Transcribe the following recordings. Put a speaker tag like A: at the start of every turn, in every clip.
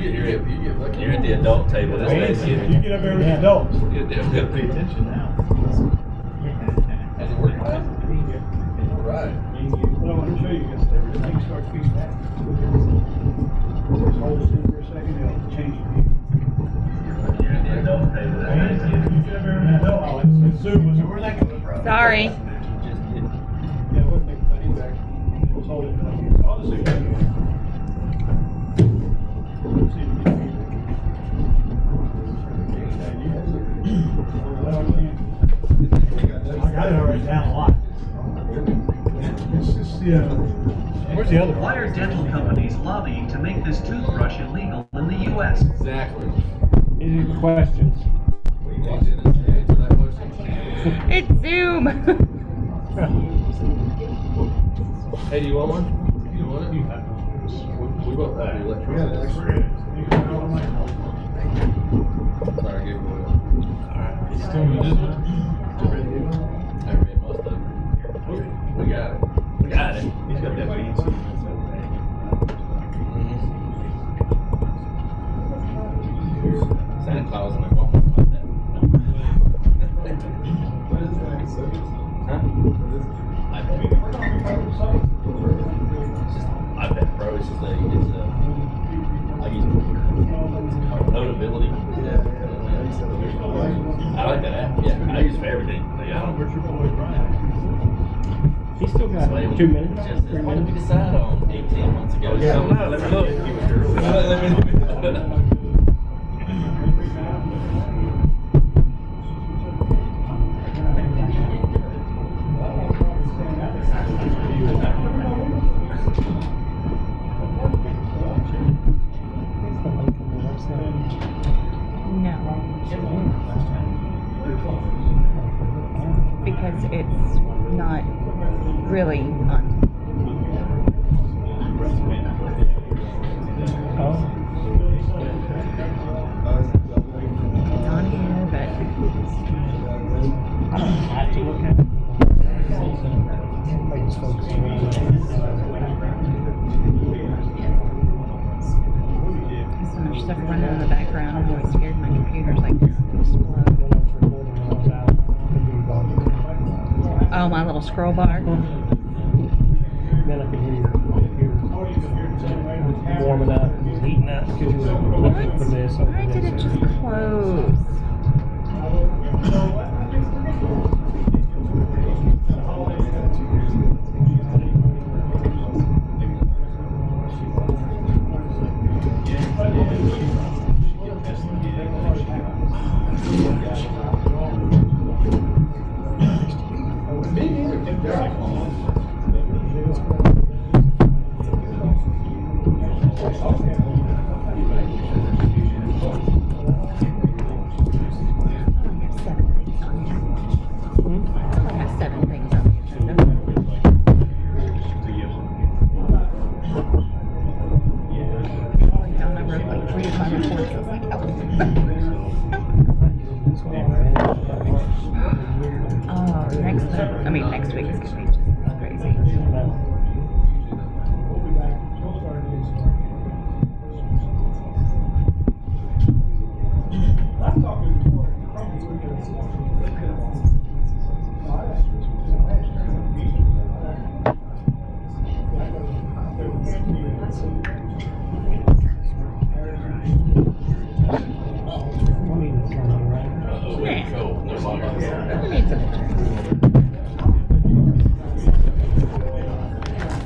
A: You're at the adult table. This Thanksgiving.
B: You get up there with the adults.
A: You gotta pay attention now. How's it working? Right.
B: Well, I want to show you guys everything starts feeding back. Just hold it in for a second, it'll change the view.
A: You're at the adult table. This Thanksgiving.
B: You get up there with the adult. Oh, it's Zoom. So where's that coming from?
C: Sorry.
A: Just kidding.
B: Yeah, we'll take the feedback. Just hold it like this. I'll just see what you do. I got it already down a lot. It's just the, where's the other one?
D: Why are dental companies lobbying to make this toothbrush illegal in the U.S.?
A: Exactly.
B: Any questions?
C: It's Zoom.
A: Hey, do you want one? You want it? We both have the electricity. Sorry, I gave it away.
B: It's still in this one.
A: I read most of it. We got it. We got it.
B: He's got that fancy.
A: Santa Claus and I won't about that. Huh? iPad Pro is just I use Notability. I like that app. Yeah, I use it for everything. Like, I don't.
E: He's still got 2 minutes.
A: Just,
E: 3
A: what did we
E: minutes.
A: decide on 18 months ago?
E: Yeah.
A: So, no, let me look. Let me look.
C: No. Because it's not really on. It's on here, but
E: I don't have to look at it. I just focus on it.
C: there's so much stuff running in the background. I'm always scared my computer's like this to explode. Oh, my little scroll bar.
E: Then I can hear your computer warming up, heating up because you were looking for this.
C: Why did it just close? Next week is going to be just crazy.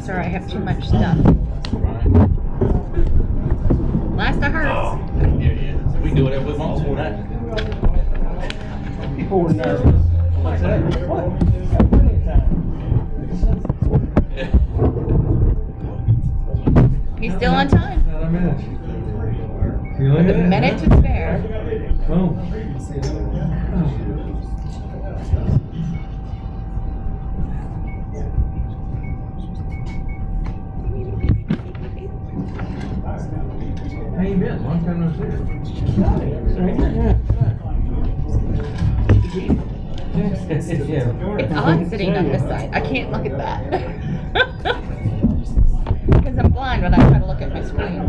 C: Sorry, I have too much stuff. Last I heard.
A: Oh, yeah. We can do whatever we want for that.
E: People were nervous. What's that? What? Plenty of time.
C: He's still on time.
E: Another minute.
C: With a minute to spare.
E: Boom. How you been? Long time no see.
C: It's odd sitting on this side. I can't look at that. Because I'm blind when I try to look at my screen.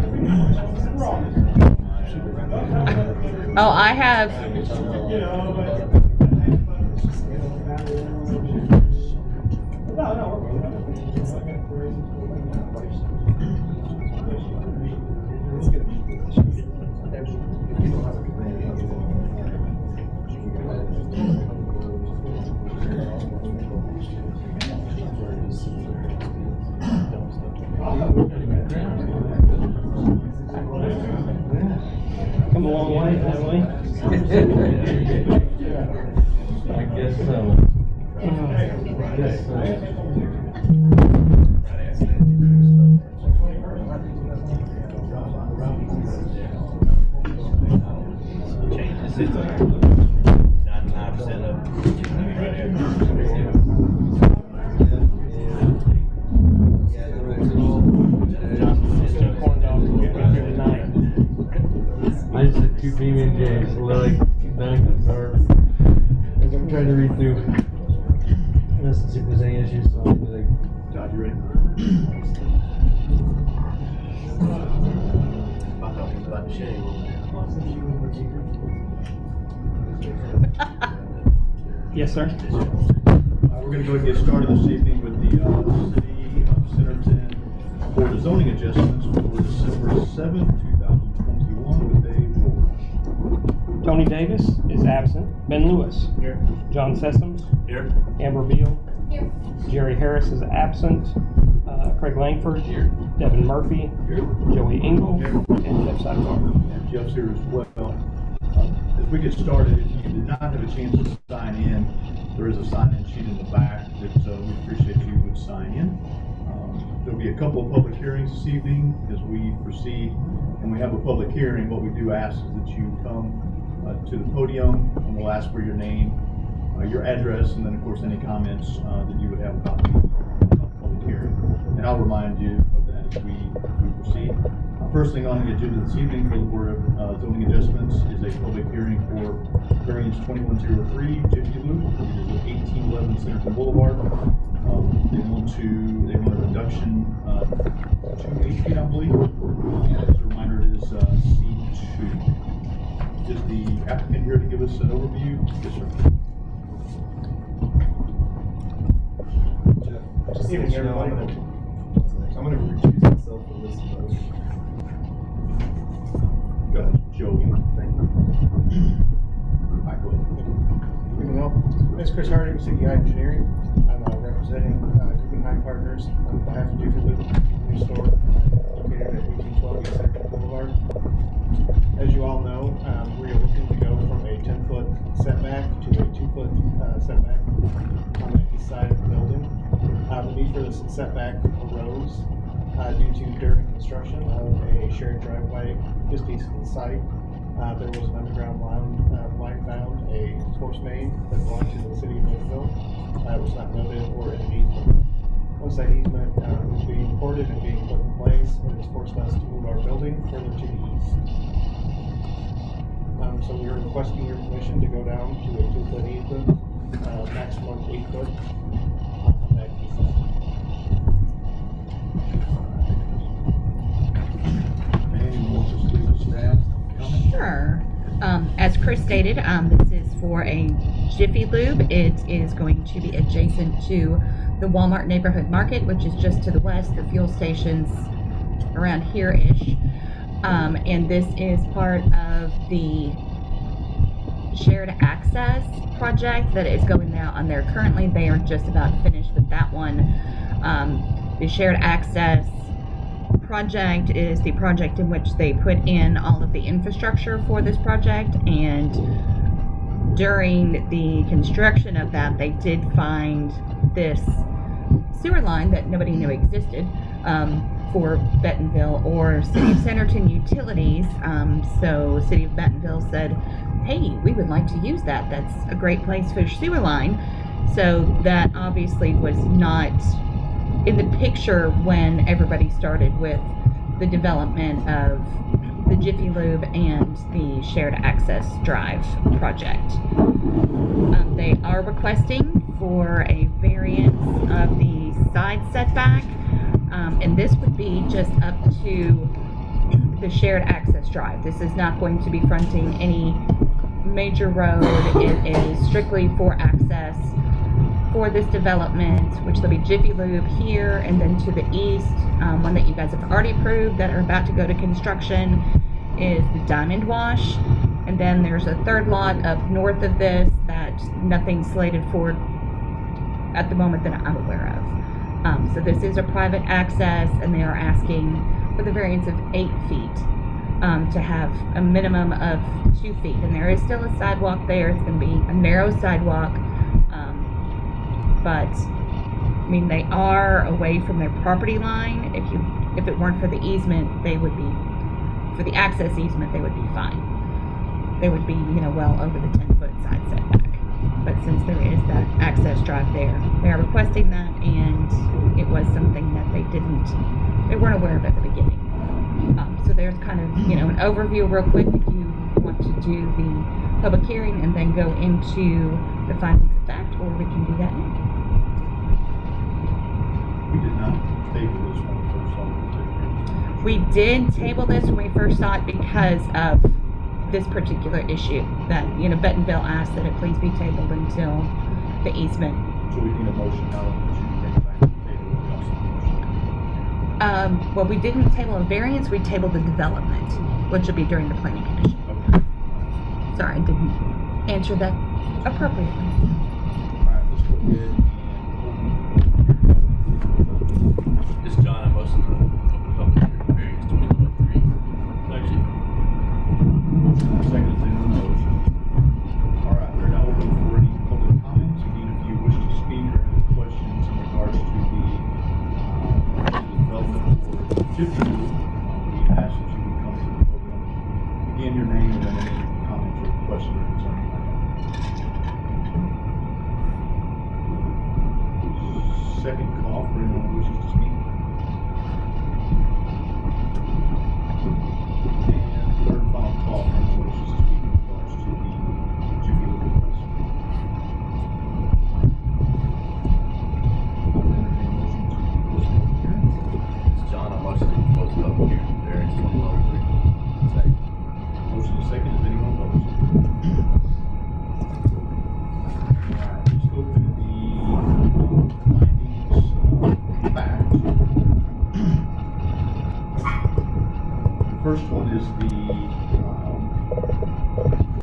C: Oh, I have.
B: You know, but.
E: Come a long way, haven't we?
A: I guess so. I guess so. Changes it. 99% of.
E: Corn dogs will get right here tonight.
A: I just had 2 PB&Js, so they're like nuggets or as I'm trying to read through. Let's see if there's any issues. So I'll be like, Todd, you ready? I thought he was about to shave.
E: Yes, sir.
F: We're going to go ahead and get started this evening with the City of Centerton for the zoning adjustments for December 7th, 2021 with a roll.
E: Tony Davis is absent. Ben Lewis.
F: Here.
E: John Sessoms.
F: Here.
E: Amber Beal. Here. Jerry Harris is absent. Craig Langford. Here. Devin Murphy.
F: Here.
E: Joey Engel.
F: Here.
E: And Jeff Sidewalk.
F: And Jeff's here as well. As we get started, if you did not have a chance to sign in, there is a sign-in sheet in the back that we appreciate you would sign in. There'll be a couple of public hearings this evening as we proceed, and we have a public hearing. What we do ask is that you come to the podium, and we'll ask for your name, your address, and then of course any comments that you would have about the public hearing. And I'll remind you of that as we proceed. First thing on the agenda this evening for the Board of Zoning Adjustments is a public hearing for Variance 2103 Jiffy Loop. It is at 1811 Centerton Boulevard. They want a reduction to 8 feet, I believe. As a reminder, it is C2. Is the applicant here to give us an overview? Yes, sir.
G: Just evening, everybody. I'm going to recuse myself from this vote.
F: Go ahead, Joey. Thank you. Michael.
G: Evening all. This is Chris Harding, City Engineering. I'm representing Guggenheim Partners on behalf of Jiffy Loop, new store located at 1812 East Central Boulevard. As you all know, we are looking to go from a 10-foot setback to a 2-foot setback on the east side of the building. The need for this setback arose due to during construction of a shared driveway just east of the site. There was an underground line found, a force main that belonged to the city of Bentonville. It was not noted or in an easement. Once that easement was being recorded and being put in place, it has forced us to move our building further to the east. So we are requesting your permission to go down to a 2-foot easement, maximum 8 foot on that east side.
F: And we'll just leave the staff comment.
C: Sure. As Chris stated, this is for a Jiffy Lube. It is going to be adjacent to the Walmart Neighborhood Market, which is just to the west. The fuel station's around here-ish. And this is part of the shared access project that is going now on there currently. They are just about finished with that one. The shared access project is the project in which they put in all of the infrastructure for this project, and during the construction of that they did find this sewer line that nobody knew existed for Bentonville or City of Centerton utilities. So City of Bentonville said, hey, we would like to use that. That's a great place for a sewer line. So that obviously was not in the picture when everybody started with the development of the Jiffy Lube and the shared access drive project. They are requesting for a variance of the side setback, and this would be just up to the shared access drive. This is not going to be fronting any major road. It is strictly for access for this development, which there'll be Jiffy Lube here, and then to the east, one that you guys have already approved that are about to go to construction is the Diamond Wash. And then there's a third lot up north of this that nothing's slated for at the moment that I'm aware of. So this is a private access, and they are asking for the variance of 8 feet to have a minimum of 2 feet. And there is still a sidewalk there. It's going to be a narrow sidewalk, but I mean, they are away from their property line. If it weren't for the easement, they would be, for the access easement, they would be fine. They would be, well over the 10-foot side setback. But since there is that access drive there, they are requesting that, and it was something that they weren't aware of at the beginning. So there's kind of, an overview real quick if you want to do the public hearing and then go into the findings of fact, or we can do that now.
F: We did not table this when we first saw it.
C: We did table this when we first saw it because of this particular issue that, Bentonville asked that it please be tabled until the easement.
F: So we need a motion now that you bring it back to the table and council motion.
C: Well, we didn't table a variance, we tabled the development, which will be during the planning commission.
F: Okay.
C: Sorry, I didn't answer that appropriately.
F: All right, let's go ahead and
H: This is John, I'm hosting the public hearing, variance 2023.
F: second thing on those. All right, we're now open for any public comments. Again, if you wish to speak or have questions in regards to the development for 50, we ask that you would come to the podium. Again, your name and then any comments or questions or concerns you might have. Second call for anyone who wishes to speak. And third and final call for anyone who wishes to speak in regards to the Jiffy Lube request. I'll entertain a motion to close the public hearing.
H: This is John, I'm hosting the public hearing, variance 2023. Second.
F: Motion is second. Is anyone opposed? Alright, let's go through the findings of fact. The first one is the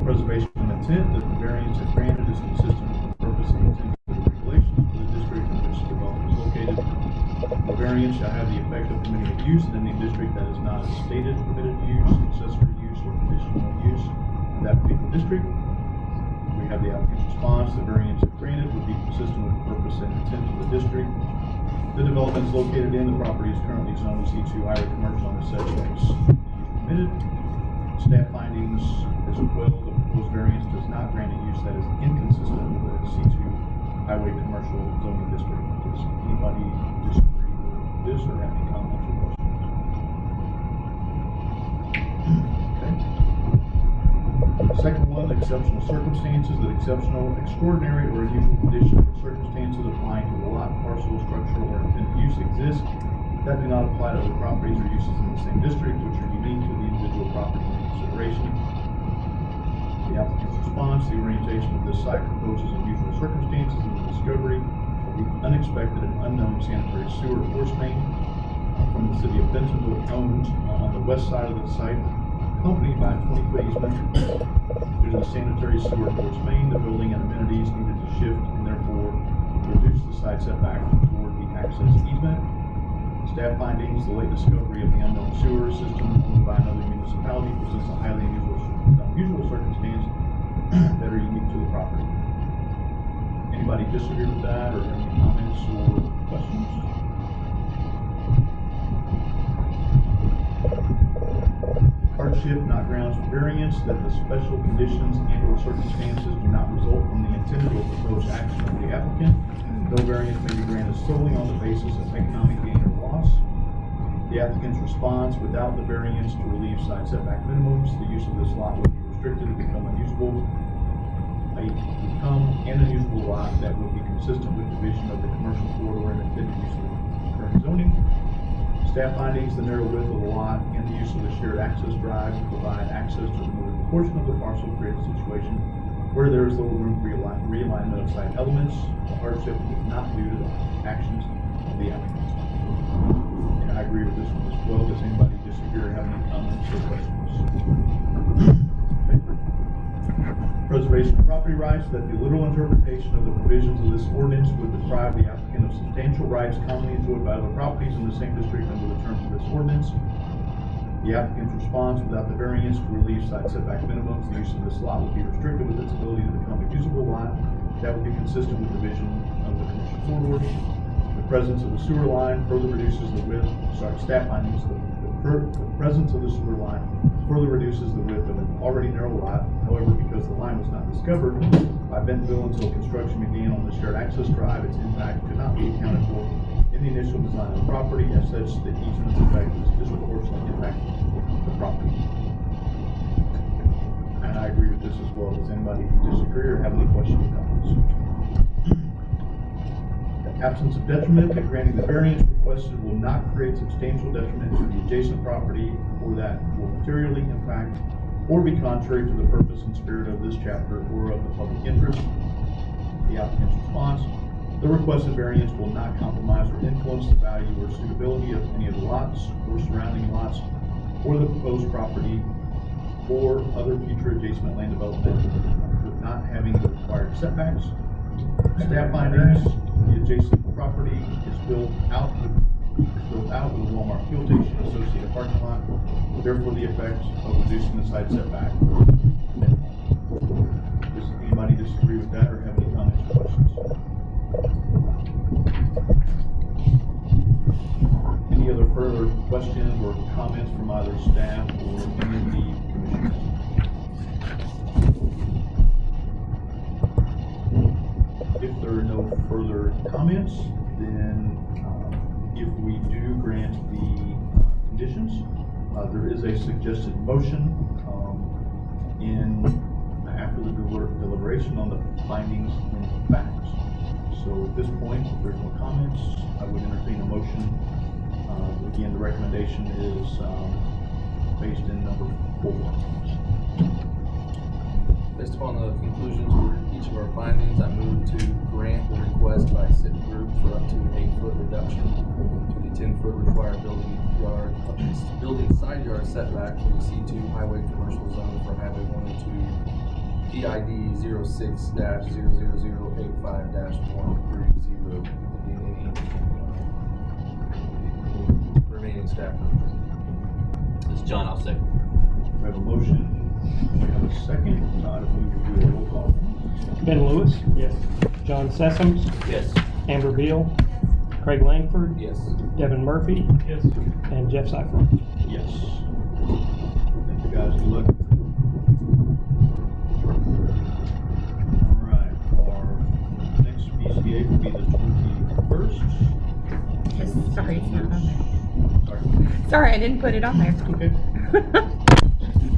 F: preservation of intent that the variance if granted is consistent with the purpose and intent of the regulations for the district in which the development is located. The variance shall have the effect of permitting a use in any district that is not a stated permitted use, accessory use, or conditional use in that particular district. We have the applicant's response. The variance if granted would be consistent with the purpose and intent of the district. The development is located in the property is currently zoned C2 highway commercial under such use permitted. Staff findings as well, the proposed variance does not grant a use that is inconsistent with the C2 highway commercial zoning district. Does anybody disagree with this or have any comments or questions? Okay. Second one, exceptional circumstances, that exceptional, extraordinary, or unusual conditions or circumstances applying to a lot, parcel, structure, or intended use exist that do not apply to other properties or uses in the same district, which are unique to the individual property under consideration. The applicant's response, the orientation of this site proposes unusual circumstances in the discovery of the unexpected and unknown sanitary sewer force main from the city of Bentonville owned on the west side of the site, accompanied by a 20-foot easement. Due to the sanitary sewer force main, the building and amenities needed to shift and therefore reduce the site setback toward the access easement. Staff findings, the late discovery of the unknown sewer system owned by another municipality presents a highly unusual circumstance that are unique to the property. Anybody disagree with that or any comments or questions? Hardship, not grounds for variance, that the special conditions and or circumstances do not result from the intended or proposed action of the applicant. No variance may be granted solely on the basis of economic gain or loss. The applicant's response, without the variance to relieve side setback minimums, the use of this lot would be restricted to become an unusable lot that would be consistent with division of the commercial corridor and intended use of the current zoning. Staff findings, the narrow width of the lot and the use of the shared access drive to provide access to the northern portion of the parcel creates a situation where there is little room for realignment of site elements. The hardship is not due to the actions of the applicant. And I agree with this one as well. Does anybody disagree or have any comments or questions? Preservation of property rights, that the literal interpretation of the provisions of this ordinance would deprive the applicant of substantial rights commonly enjoyed by other properties in the same district under the terms of this ordinance. The applicant's response without the variance to relieve side setback minimums, the use of this lot would be restricted with its ability to become a usable lot that would be consistent with the vision of the commission corridor. The presence of the sewer line further reduces the width, staff findings, the presence of the sewer line further reduces the width of an already narrow lot. However, because the line was not discovered by Bentonville until construction began on the shared access drive, its impact could not be accounted for in the initial design of the property. As such, the easement's effect is disproportionately impacting the property. And I agree with this as well. Does anybody disagree or have any questions or comments? Absence of detriment, that granting the variance requested will not create substantial detriment to the adjacent property or that will materially impact or be contrary to the purpose and spirit of this chapter or of the public interest. The applicant's response, the requested variance will not compromise or influence the value or suitability of any of the lots or surrounding lots or the proposed property or other future adjacent land development with not having the required setbacks. Staff findings, the adjacent property is built out with a Walmart fuel station associated parking lot. Therefore, the effect of reducing the side setback. Does anybody disagree with that or have any comments or questions? Any other further questions or comments from either staff or any of the commissioners? If there are no further comments, then if we do grant the conditions, there is a suggested motion after the deliberation on the findings and facts. So at this point, if there's no comments, I would entertain a motion. Again, the recommendation is based in number 4.
H: Based upon the conclusions for each of our findings, I move to grant the request by city group for up to an 8-foot reduction to the 10-foot required building side yard setback for the C2 highway commercial zone for Highway 102 PID 06-00085-130 remaining staff members.
I: This is John, I'll second.
F: We have a motion. We have a second. Todd, if we could do a roll call.
E: Ben Lewis.
B: Yes.
E: John Sessoms.
I: Yes.
E: Amber Beal. Craig Langford.
H: Yes.
E: Devin Murphy.
B: Yes.
E: And Jeff Seifert.
F: Yes. Thank you guys. Good luck. All right. Our next PCA will be the 21st.
C: Yes, sorry, it's not on there.
F: Sorry.
C: Sorry, I didn't put it on there.
F: Okay.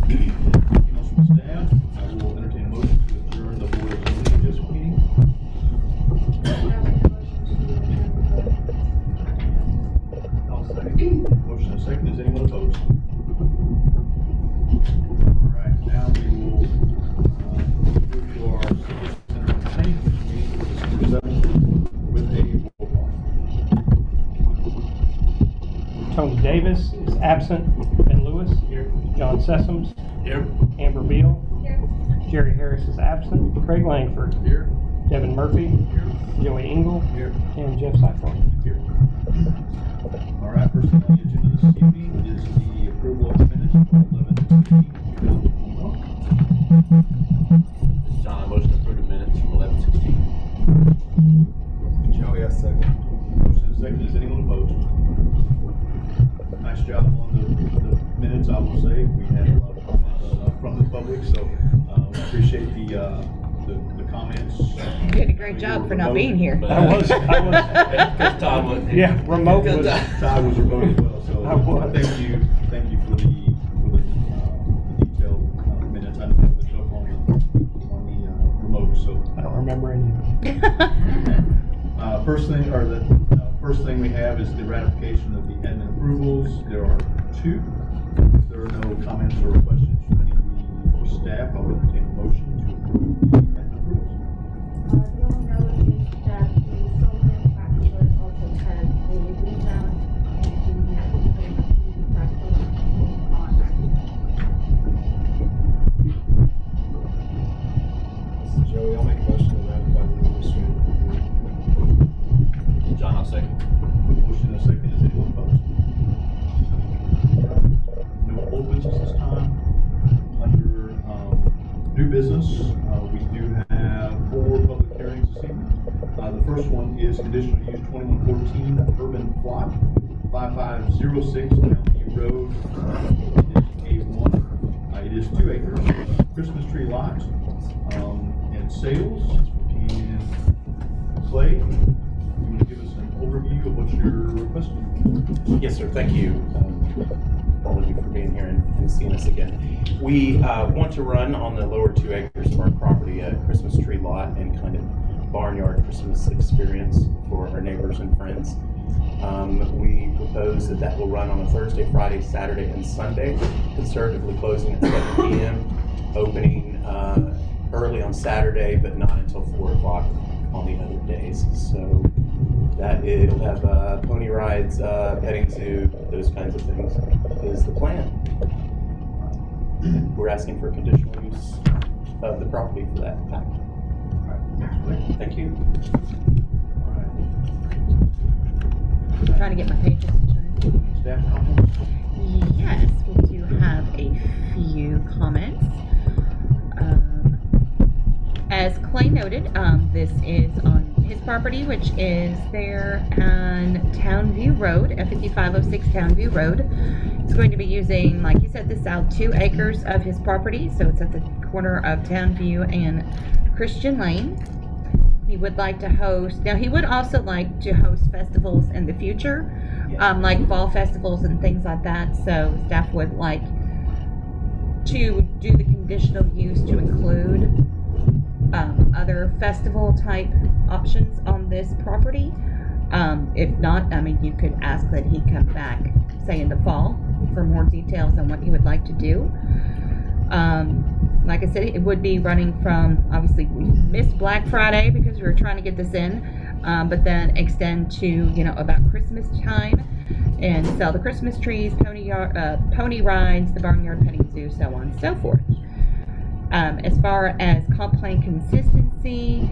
F: Anything else from staff? I will entertain a motion to adjourn the Board of Zoning Adjustment meeting. Motion and second. Is anyone opposed? All right. Now we will move to our City Center Planning Commission meeting for December 7th with a roll call.
E: Tony Davis is absent. Ben Lewis. Here. John Sessoms.
I: Here.
E: Amber Beal. Here. Jerry Harris is absent. Craig Langford.
H: Here.
E: Devin Murphy. Here. Joey Engel.
F: Here.
E: And Jeff Seifert.
F: Here. All right, first thing on the agenda this evening is the approval of the minutes from 11/16/2021.
I: This is John, I motion to approve the minutes from 11/16.
H: Joey, I second.
F: Motion and second. Is anyone opposed? Nice job on the minutes, I will say. We had a lot of comments from the public, so we appreciate the comments.
C: You did a great job for not being here.
E: I was.
I: Because Todd wasn't here.
E: Yeah, remote was.
F: Todd was remote as well, so
E: I was.
F: thank you for the detailed minutes. I didn't have the stuff on the remote, so.
E: I don't remember any.
F: First thing, or the First thing we have is the ratification of the admin approvals. There are 2. If there are no comments or questions from any of the staff, I will entertain a motion to approve the admin approvals.
J: The only note is that the solar practice also has a rebound and the practice on that.
G: This is Joey. I'll make a motion to ratify the administrative review.
I: John, I'll second.
F: Motion and a second. Is anyone opposed? No old business this time. Under new business, we do have 4 public hearings this evening. The first one is conditional use 2114 Urban Plot, 5506 Mountain Road. It is A1. It is 2 acres, Christmas tree lot, and sales. And Clay, you want to give us an overview of what you're requesting?
K: Yes, sir. Thank you, all of you, for being here and seeing us again. We want to run on the lower 2 acres of our property a Christmas tree lot and kind of barnyard Christmas experience for our neighbors and friends. We propose that will run on a Thursday, Friday, Saturday, and Sunday, conservatively closing at 7 p.m., opening early on Saturday, but not until 4 o'clock on the other days. So that it'll have pony rides, petting zoo, those kinds of things is the plan. We're asking for conditional use of the property for that fact. Thank you.
C: I'm trying to get my pages turned.
F: Staff comments?
C: Yes, we do have a few comments. As Clay noted, this is on his property, which is there on Townview Road, F5506 Townview Road. He's going to be using, like he said, the south 2 acres of his property, so it's at the corner of Townview and Christian Lane. He would like to host, now he would also like to host festivals in the future, like fall festivals and things like that, so staff would like to do the conditional use to include other festival type options on this property. If not, I mean, you could ask that he come back, say in the fall, for more details on what he would like to do. Like I said, it would be running from, obviously we missed Black Friday because we were trying to get this in, but then extend to, you know, about Christmas time and sell the Christmas trees, pony rides, the barnyard petting zoo, so on and so forth. As far as comp plan consistency,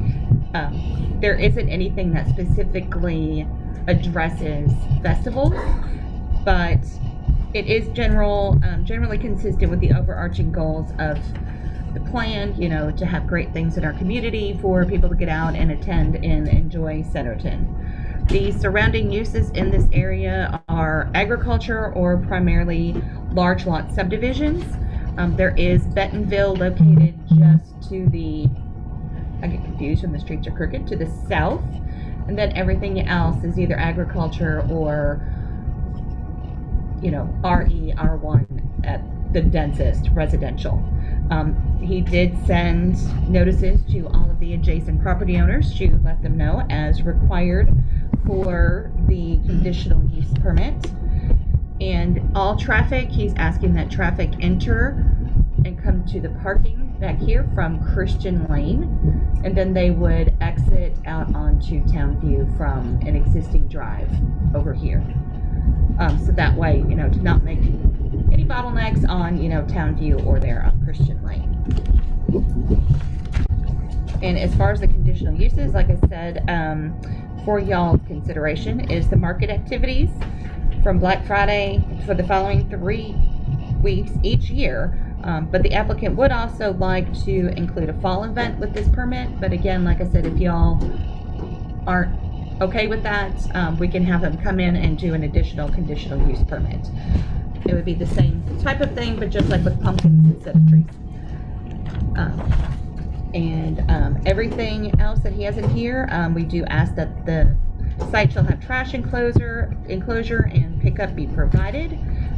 C: there isn't anything that specifically addresses festivals, but it is generally consistent with the overarching goals of the plan, you know, to have great things in our community for people to get out and attend and enjoy Centerton. The surrounding uses in this area are agriculture or primarily large lot subdivisions. There is Bentonville located just to the, I get confused when the streets are crooked, to the south, and then everything else is either agriculture or, you know, RE, R1 at the densest residential. He did send notices to all of the adjacent property owners to let them know as required for the conditional use permit. And all traffic, he's asking that traffic enter and come to the parking back here from Christian Lane, and then they would exit out onto Townview from an existing drive over here. So that way, you know, to not make any bottlenecks on, you know, Townview or there on Christian Lane. And as far as the conditional uses, like I said, for y'all's consideration is the market activities from Black Friday for the following 3 weeks each year. But the applicant would also like to include a fall event with this permit. But again, like I said, if y'all aren't okay with that, we can have them come in and do an additional conditional use permit. It would be the same type of thing, but just like with pumpkins instead of trees. Everything else that he has in here, we do ask that the site shall have trash enclosure and pickup be provided,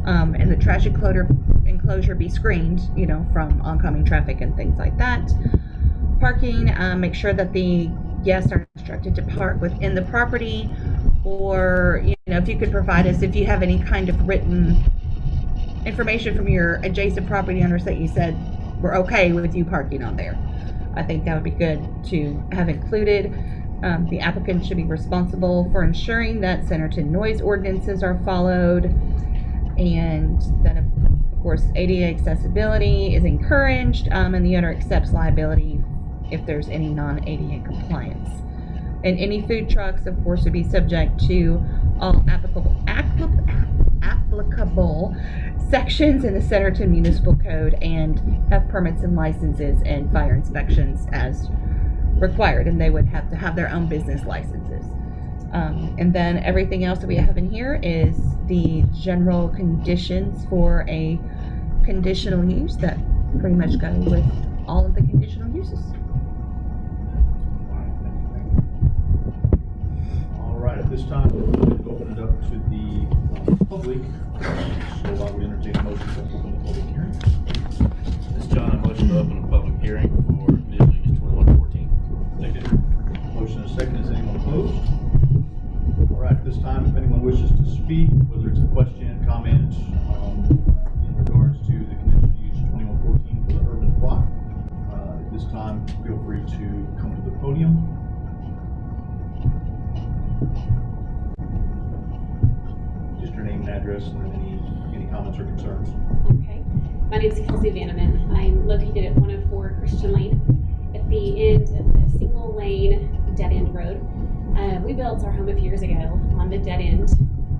C: and the trash enclosure be screened, you know, from oncoming traffic and things like that. Parking, make sure that the guests are instructed to park within the property or, you know, if you could provide us, if you have any kind of written information from your adjacent property owners that you said we're okay with you parking on there. I think that would be good to have included. The applicant should be responsible for ensuring that Centerton noise ordinances are followed, and that of course ADA accessibility is encouraged, and the owner accepts liability if there's any non-ADA compliance. And any food trucks, of course, would be subject to all applicable sections in the Centerton Municipal Code and have permits and licenses and fire inspections as required, and they would have to have their own business licenses. And then everything else that we have in here is the general conditions for a conditional use that pretty much go with all of the conditional uses.
F: All right, at this time, we're going to open it up to the public. So I would entertain a motion to open the public hearing.
I: This is John, I motion to open a public hearing for conditional use 2114.
F: Second. Motion and second. Is anyone opposed? All right, at this time, if anyone wishes to speak, whether it's a question, comment, in regards to the conditional use 2114 for the urban plot, at this time, feel free to come to the podium. Just your name and address, and then any comments or concerns.
L: Okay. My name is Kelsey Vanneman. I'm located at 104 Christian Lane at the end of the single lane dead end road. We built our home a few years ago on the dead end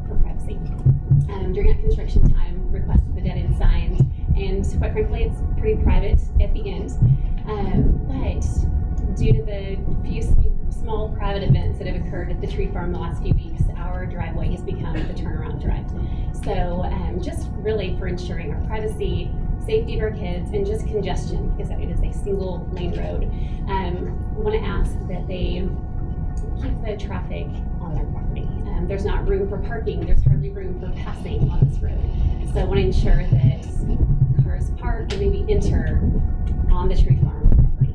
L: for privacy. During that construction time, requested the dead end signed, and quite frankly, it's pretty private at the end. But due to the few small private events that have occurred at the tree farm the last few weeks, our driveway has become the turnaround drive. So just really for ensuring our privacy, safety of our kids, and just congestion, because it is a single lane road, I want to ask that they keep the traffic on their property. There's not room for parking. There's hardly room for passing on this road. So I want to ensure that cars park and maybe enter on the tree farm property.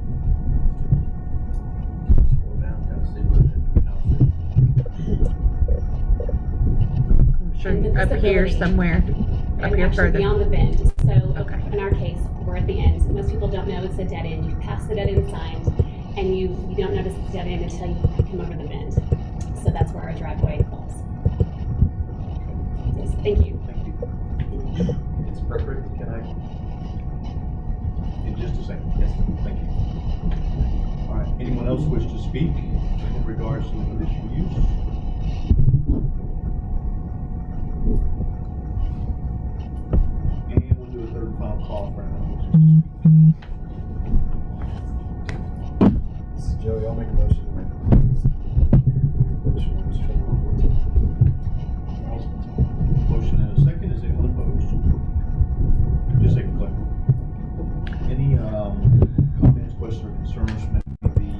C: I'm sure up here somewhere, up here further.
L: Beyond the bend. So
C: okay.
L: In our case, we're at the end. Most people don't know it's a dead end. You pass the dead end sign, and you don't notice it's dead end until you come over the bend. So that's where our driveway falls. Yes, thank you.
F: Thank you. It's perfect. Can I? In just a second. Yes. Thank you. All right. Anyone else wish to speak in regards to the conditional use? And we'll do a third and final call for anyone who wishes to speak.
M: This is Joey. I'll make a motion.
F: Motion and a second. Is anyone opposed? Just take a click. Any comments, questions, or concerns from any of the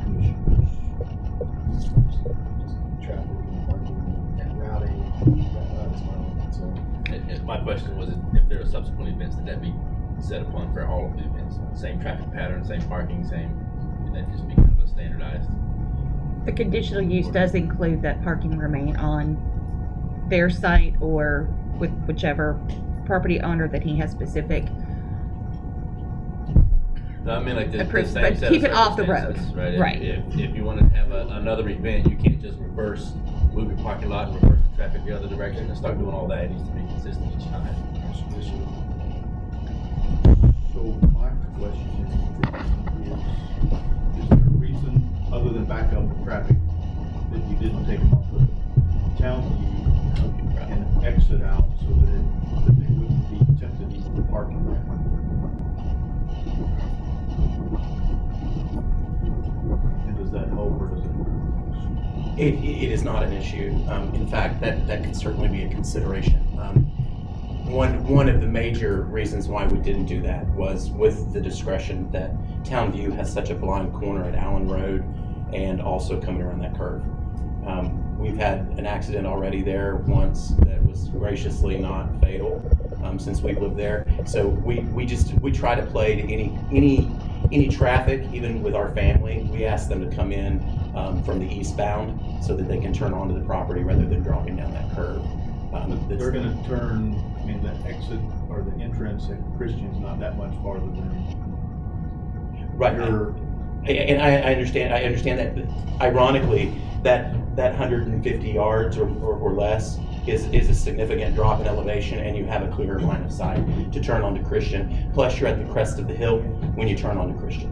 F: commissioners?
M: Traffic and parking and routing. That's my only concern.
I: And my question was, if there are subsequent events, that be set upon for all of the events? Same traffic pattern, same parking, same, would that just be kind of a standardized?
C: The conditional use does include that parking remain on their site or with whichever property owner that he has specific.
I: No, I mean like the
C: Approved,
I: same
C: but
I: set
C: keep
I: of
C: it off the road.
I: circumstances, right?
C: Right.
I: If you want to have another event, you can't just reverse, move your parking lot and reverse the traffic the other direction and start doing all that. It needs to be consistent each time.
F: So my question is there a reason other than backup traffic that you didn't take them off the town view and exit out so that they wouldn't be tempted to use the parking lot? And does that help or does it?
K: It is not an issue. In fact, that could certainly be a consideration. One of the major reasons why we didn't do that was with the discretion that Town View has such a blind corner at Allen Road and also coming around that curve. We've had an accident already there once that was graciously not fatal since we've lived there. So we try to play to any Any traffic, even with our family, we ask them to come in from the eastbound so that they can turn onto the property rather than dropping down that curve.
F: They're gonna turn, I mean, the exit or the entrance at Christian's not that much farther than.
K: Right. And I understand that, but ironically, that 150 yards or less is a significant drop in elevation, and you have a clearer line of sight to turn onto Christian. Plus, you're at the crest of the hill when you turn onto Christian.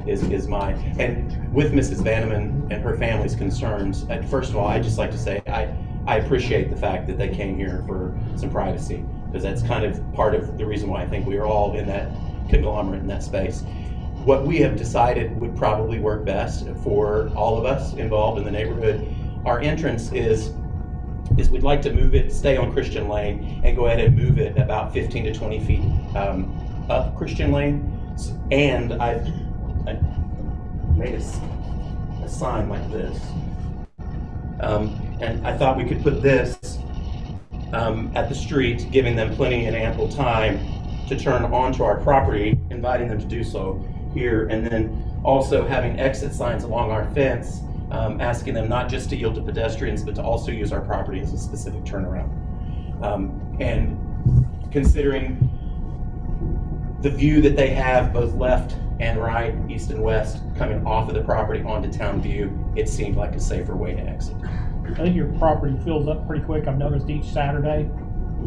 K: And with Mrs. Vanneman and her family's concerns, first of all, I'd just like to say I appreciate the fact that they came here for some privacy, because that's kind of part of the reason why I think we are all in that conglomerate in that space. What we have decided would probably work best for all of us involved in the neighborhood, our entrance is we'd like to move it, stay on Christian Lane, and go ahead and move it about 15 to 20 feet up Christian Lane. And I made a sign like this. And I thought we could put this at the street, giving them plenty and ample time to turn onto our property, inviting them to do so here, and then also having exit signs along our fence, asking them not just to yield to pedestrians, but to also use our property as a specific turnaround. And considering the view that they have, both left and right, east and west, coming off of the property onto Town View, it seemed like a safer way to exit.
E: I think your property fills up pretty quick. I've noticed each Saturday,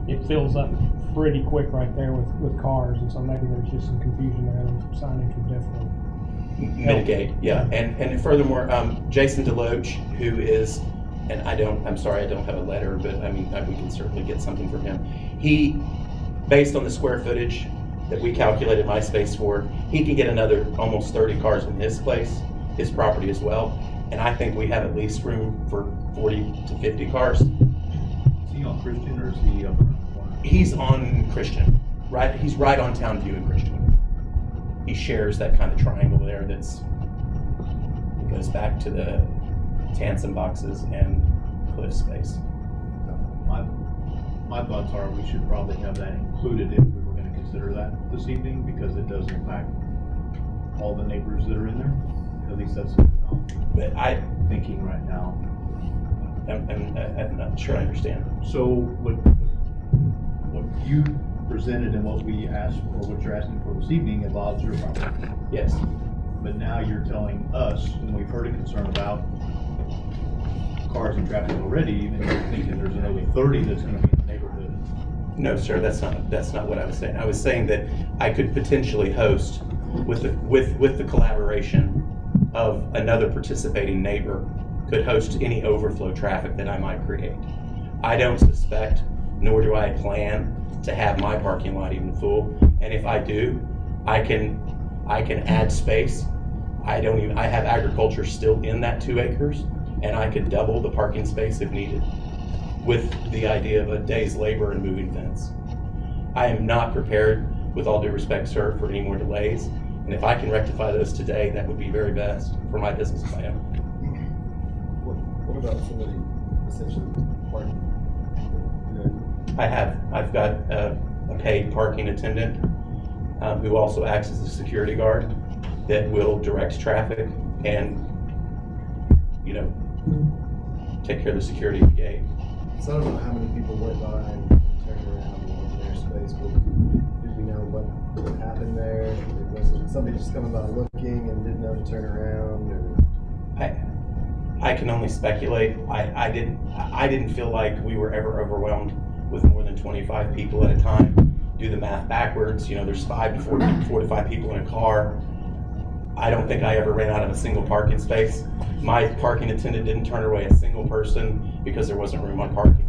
E: it fills up pretty quick right there with cars, and so maybe there's just some confusion there, and signage would definitely
K: mitigate. Yeah, and furthermore, Jason Deloach, who is, and I'm sorry I don't have a letter, but I mean, we can certainly get something from him. He, based on the square footage that we calculated my space for, he can get another almost 30 cars in his his property as well. And I think we have at least room for 40 to 50 cars.
F: Is he on Christian or is he up around the corner?
K: He's on Christian, right? He's right on Town View in Christian. He shares that kind of triangle there it goes back to the Tansom boxes and Cliff space.
F: My thoughts are we should probably have that included if we were going to consider that this evening, because it does impact all the neighbors that are in there. At least that's
K: but I'm
F: thinking right now.
K: I'm not sure I understand.
F: So what you presented and what we asked, or what you're asking for this evening, involves your property.
K: Yes.
F: But now you're telling us, and we've heard a concern about cars and traffic already, even you're thinking there's another 30 that's going to be in the neighborhood.
K: No, sir, that's not what I was saying. I was saying that I could potentially host with the collaboration of another participating neighbor, could host any overflow traffic that I might create. I don't suspect, nor do I plan to have my parking lot even full. And if I do, I can add space. I have agriculture still in that 2 acres, and I could double the parking space if needed, with the idea of a day's labor and moving fence. I am not prepared, with all due respect, sir, for any more delays. And if I can rectify those today, that would be very best for my business if I am.
M: What about somebody essentially parking?
K: I've got a paid parking attendant who also acts as a security guard that will direct traffic and, take care of the security of the gate.
M: So I don't know how many people went by and turned around in their space, but did we know what happened there? Was it somebody just coming by looking and didn't know to turn around? Or?
K: I can only speculate. I didn't feel like we were ever overwhelmed with more than 25 people at a time. Do the math backwards. There's 4 to 5 people in a car. I don't think I ever ran out of a single parking space. My parking attendant didn't turn away a single person because there wasn't room on parking.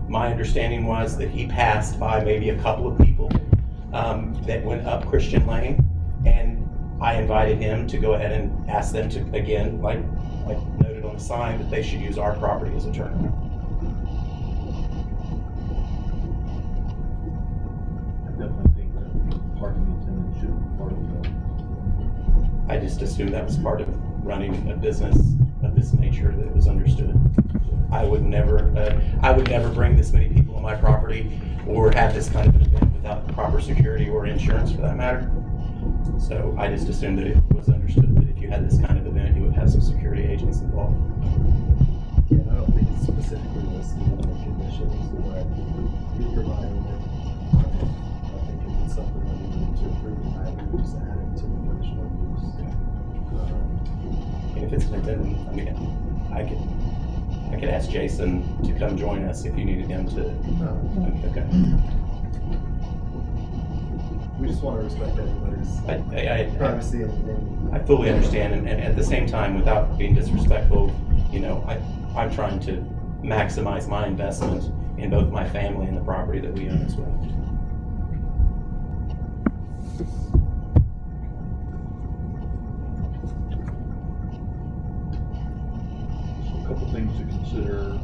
K: My understanding was that he passed by maybe a couple of people that went up Christian Lane, and I invited him to go ahead and ask them to, again, like noted on the sign, that they should use our property as a turnaround.
F: I definitely think that parking attendant should be part of the.
K: I just assumed that was part of running a business of this nature, that it was understood. I would never bring this many people on my property or have this kind of an event without proper security or insurance, for that matter. So I just assumed that it was understood that if you had this kind of event, you would have some security agents involved.
M: Yeah, I don't think it's specifically listed in the conditions, but we providing it. I think if it's something that we need to approve tonight, we would just add it to the conditional use.
K: If it's an event, I mean, I could ask Jason to come join us if you needed him to. Okay.
M: We just want to respect everybody's privacy and
K: I fully understand, and at the same time, without being disrespectful, you know, I'm trying to maximize my investment in both my family and the property that we own as well.
F: So a couple things to consider.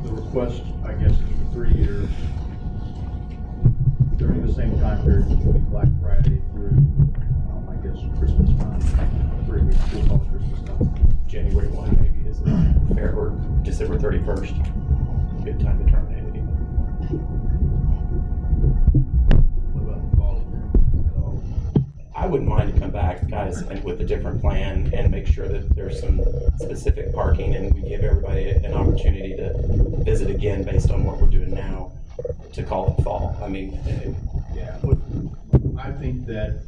F: The request, I guess, is for 3 years. During the same time period, which will be Black Friday through, I guess, Christmas time. 3 weeks, we'll call it Christmas time.
K: January 1 maybe is fair, or December 31st. Good time to terminate it.
F: What about the fall?
K: I wouldn't mind to come back, guys, and with a different plan and make sure that there's some specific parking and we give everybody an opportunity to visit again based on what we're doing now to call it fall. I mean,
F: yeah, but I think that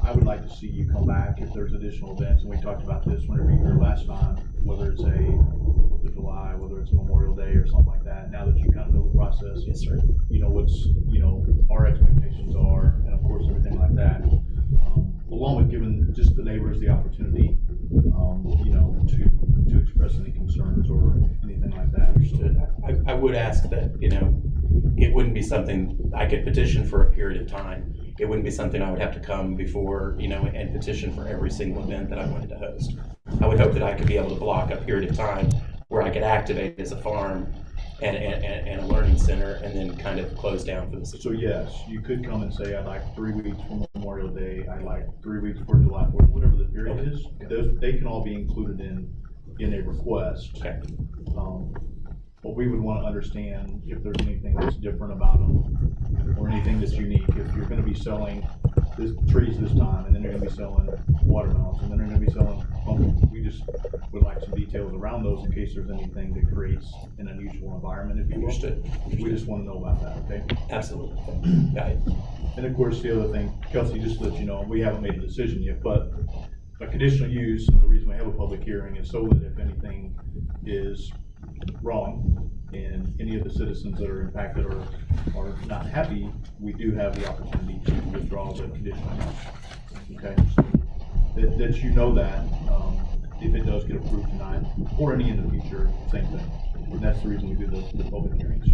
F: I would like to see you come back if there's additional events, and we talked about this whenever you were here last time, whether it's a 4th of July, whether it's Memorial Day or something like that. Now that you kind of know the process,
K: yes, sir.
F: You know what's, you know, our expectations are, and of course everything like that. Along with giving just the neighbors the opportunity, you know, to express any concerns or anything like that.
K: Understood. I would ask that, you know, it wouldn't be something I could petition for a period of time. It wouldn't be something I would have to come before, you know, and petition for every single event that I wanted to host. I would hope that I could be able to block a period of time where I could activate as a farm and a learning center, and then kind of close down for the season.
F: So yes, you could come and say, I'd like 3 weeks for Memorial Day, I'd like 3 weeks for July 4th, whatever the period is. They can all be included in a request.
K: Okay.
F: But we would want to understand if there's anything that's different about them, or anything that's unique. If you're going to be selling trees this time, and then you're going to be selling watermelons, and then you're going to be selling pumpkins, we just would like some details around those in case there's anything that creates an unusual environment, if you will.
K: Understood.
F: We just want to know about that, okay?
K: Absolutely. Got it.
F: And of course, the other thing, Kelsey, just to let you know, we haven't made a decision yet, but a conditional use, and the reason we have a public hearing is so that if anything is wrong and any of the citizens that are impacted or are not happy, we do have the opportunity to withdraw the conditional use. Okay, so that you know that if it does get approved tonight or any in the future, same thing. And that's the reason we do the public hearings.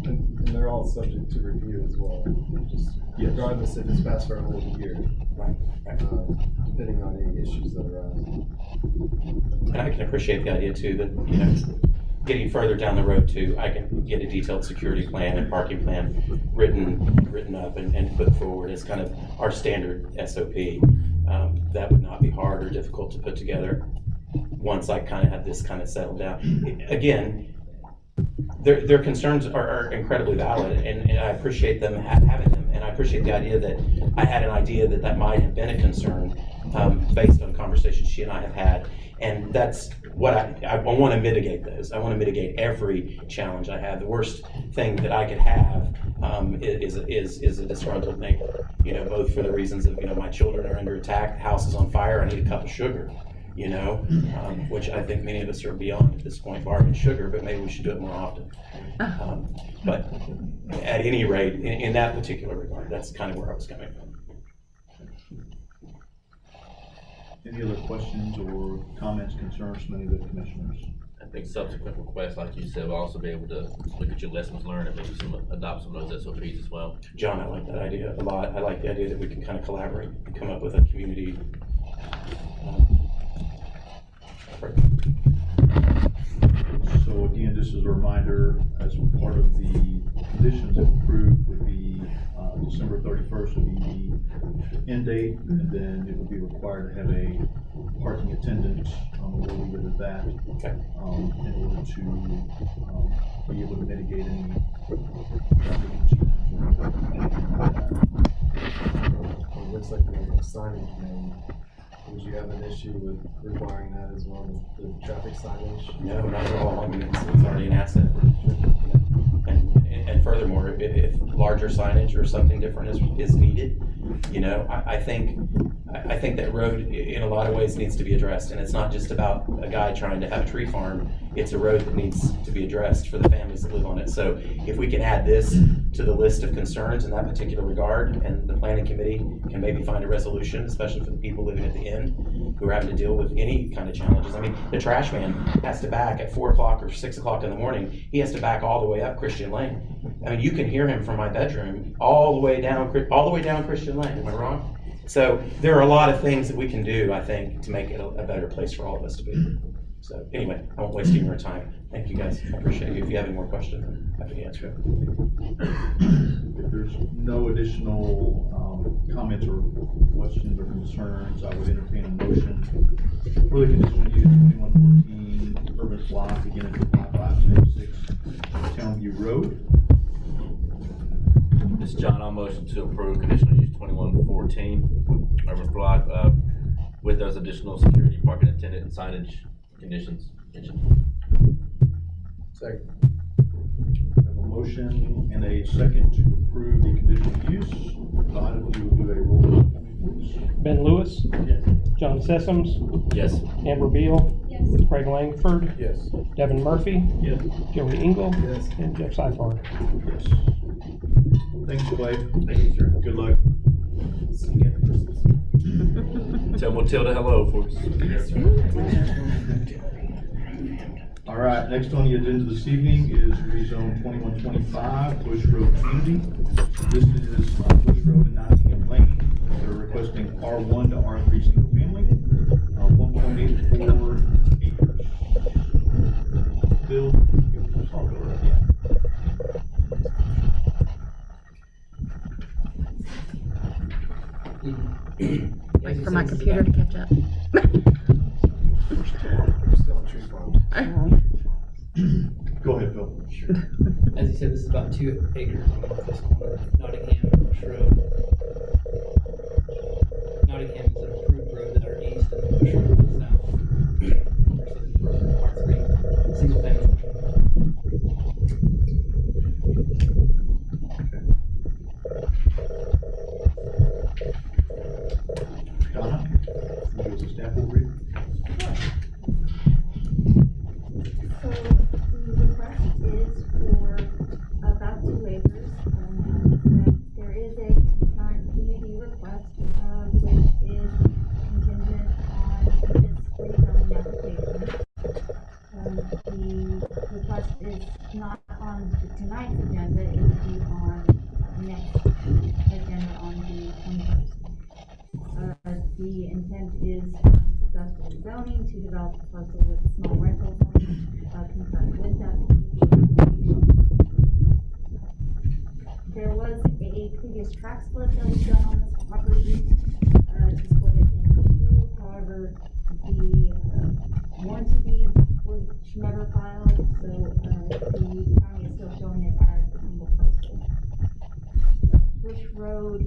M: And they're all subject to review as well, just
F: yes.
M: Regardless if it's passed for a whole year.
K: Right.
M: Depending on any issues that arise.
K: And I can appreciate the idea too that, you know, getting further down the road too, I can get a detailed security plan and parking plan written up and put forward as kind of our standard SOP. That would not be hard or difficult to put together once I kind of have this kind of settled down. Again, their concerns are incredibly valid, and I appreciate them having them, and I appreciate the idea that I had an idea that might have been a concern based on conversations she and I have had, and that's what I want to mitigate those. I want to mitigate every challenge I have. The worst thing that I could have is a disgruntled neighbor, you know, both for the reasons of, you know, my children are under attack, the house is on fire, I need a cup of sugar. You know, which I think many of us are beyond at this point, barring sugar, but maybe we should do it more often. But at any rate, in that particular regard, that's kind of where I was coming from.
F: Any other questions or comments, concerns from any of the commissioners?
I: I think subsequent requests, like you said, will also be able to look at your lessons learned and maybe adopt some of those SOPs as well.
K: John, I like that idea a lot. I like the idea that we can kind of collaborate and come up with a community
F: So again, just as a reminder, as part of the conditions if approved would be December 31st would be the end date, and then it would be required to have a parking attendant, we'll leave it at that, in order to be able to mitigate any traffic
M: signage made, would you have an issue with requiring that as well as the traffic signage?
K: No, not at all. I mean, it's already an asset. And furthermore, if larger signage or something different is needed, you know, I think that road in a lot of ways needs to be addressed. And it's not just about a guy trying to have a tree farm. It's a road that needs to be addressed for the families that live on it. So if we can add this to the list of concerns in that particular regard, and the planning committee can maybe find a resolution, especially for the people living at the end who are having to deal with any kind of challenges. I mean, the trash man has to back at 4 o'clock or 6 o'clock in the morning. He has to back all the way up Christian Lane. I mean, you can hear him from my bedroom all the way down Christian Lane. Am I wrong? So there are a lot of things that we can do, I think, to make it a better place for all of us to be. So anyway, I won't waste any more time. Thank you guys. I appreciate you. If you have any more questions, I'm happy to answer it.
F: If there's no additional comments or questions or concerns, I would entertain a motion for the conditional use 2114 urban block, again at 5506 Townview Road.
I: This is John. I'll motion to approve conditional use 2114 urban block with those additional security, parking attendant, and signage conditions mentioned.
M: Second.
F: We have a motion and a second to approve the conditional use. Todd, if you would do a roll call for me, please.
E: Ben Lewis.
B: Yes.
E: John Sessoms.
I: Yes.
E: Amber Beal.
L: Yes.
E: Craig Langford.
M: Yes.
E: Devin Murphy.
B: Yes.
E: Joey Engel.
M: Yes.
E: And Jeff Seifert.
F: Yes. Thanks, Clay.
I: Thank you, sir.
F: Good luck.
K: See you at Christmas.
I: Tell Matilda hello for us.
K: Yes, sir.
F: All right, next on the agenda this evening is rezone 2125 Bush Road Community. This is Bush Road and Nottingham Lane. They're requesting R1 to R3 single family, 1.84 acres. Bill, I'll go right again.
C: Wait for my computer to catch up.
M: Still on tree farms.
F: Go ahead, Phil.
N: As you said, this is about 2 acres on the northwest corner of Nottingham and Bush Road. Nottingham is an approved road that are east and Bush Road is south. R3, single family.
F: Donna, can you give us a staff overview?
J: So the request is for about 2 acres. There is a current PUD request, which is contingent on this rezoning application. The request is not on tonight's agenda, it will be on next agenda on the 21st. The intent is successful zoning to develop a parcel with small rental homes, concurrent with that application. There was a previous track split that was done on this property, to split it into two. However, the warranty deed was never filed, so the county is still showing it as a single parcel. Bush Road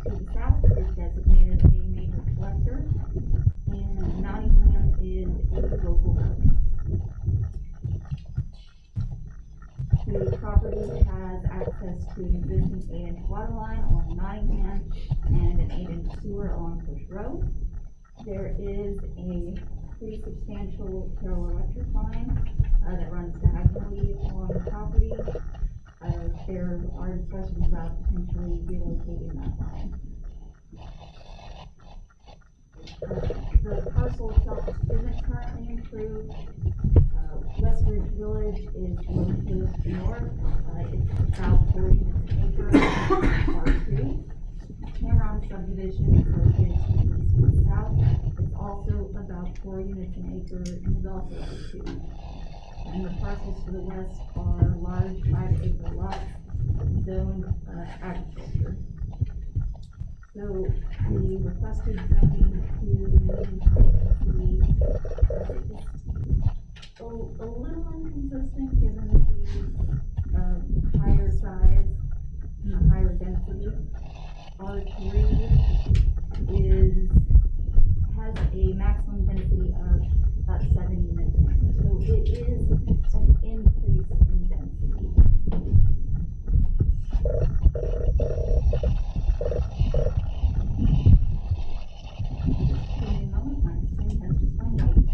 J: to the south is designated a major collector, and Nottingham is a local road. The property has access to an existing 8-inch water line on Nottingham and an 8-inch sewer on Bush Road. There is a pretty substantial electric line that runs diagonally on the property. There are discussions about potentially relocating that line. The parcel itself isn't currently improved. Westridge Village is located north. It's about 40 minutes an acre, R2. Cameron subdivision is located to the east and south. It's also about 4 units an acre and is also R2. And the parcels to the west are large 5-acre lots zoned agriculture. So the requested zoning to the medium competency is a little inconsistent given the higher size and the higher density. R3 has a maximum density of about 7 units an acre. So it is an increase in density. Give me a moment, my screen has just gone white.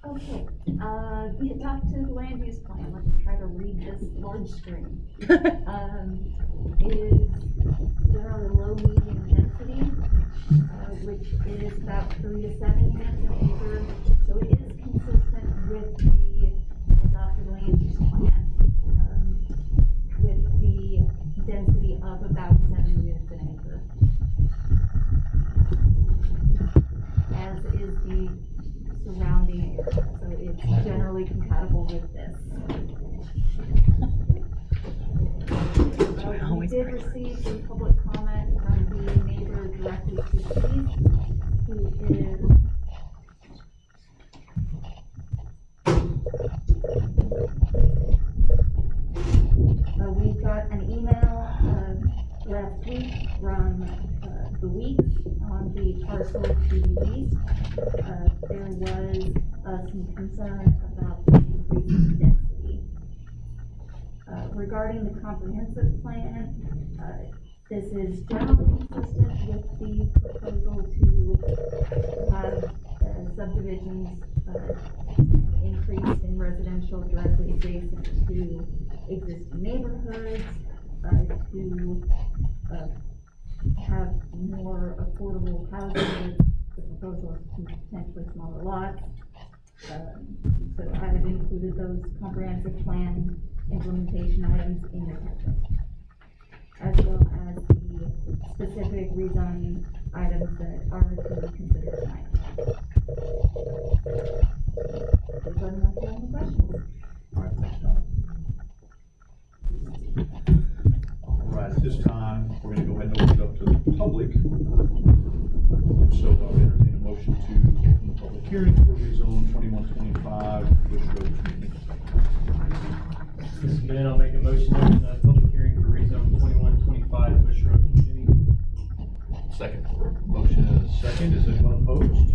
J: Okay, the adopted land use plan, let's try to read this large screen. Is generally low, medium density, which is about 3 to 7 units an acre. So it is consistent with the adopted land use plan, with the density of about 7 units an acre. As is the surrounding area, so it's generally compatible with this. We did receive some public comment from the neighbor directly to the east, who is we got an email last week from the Weeks on the parcel to the east. There was some concern about the increase in density. Regarding the comprehensive plan, this is generally consistent with the proposal to have subdivisions increase in residential directly adjacent to existing neighborhoods, to have more affordable housing with the proposal of potentially smaller lots. So I have included those comprehensive plan implementation items in the packet, as well as the specific rezoning items that are to be considered tonight. Please let me know if you have any questions.
F: All right, thanks, Donna. All right, at this time, we're going to go ahead and open it up to the public. And so I'll entertain a motion to open the public hearing for rezone 2125 Bush Road Community.
E: Mr. Mayor, I'll make a motion to open the public hearing for rezone 2125 Bush Road Community.
I: Second.
F: Motion and a second. Is anyone opposed?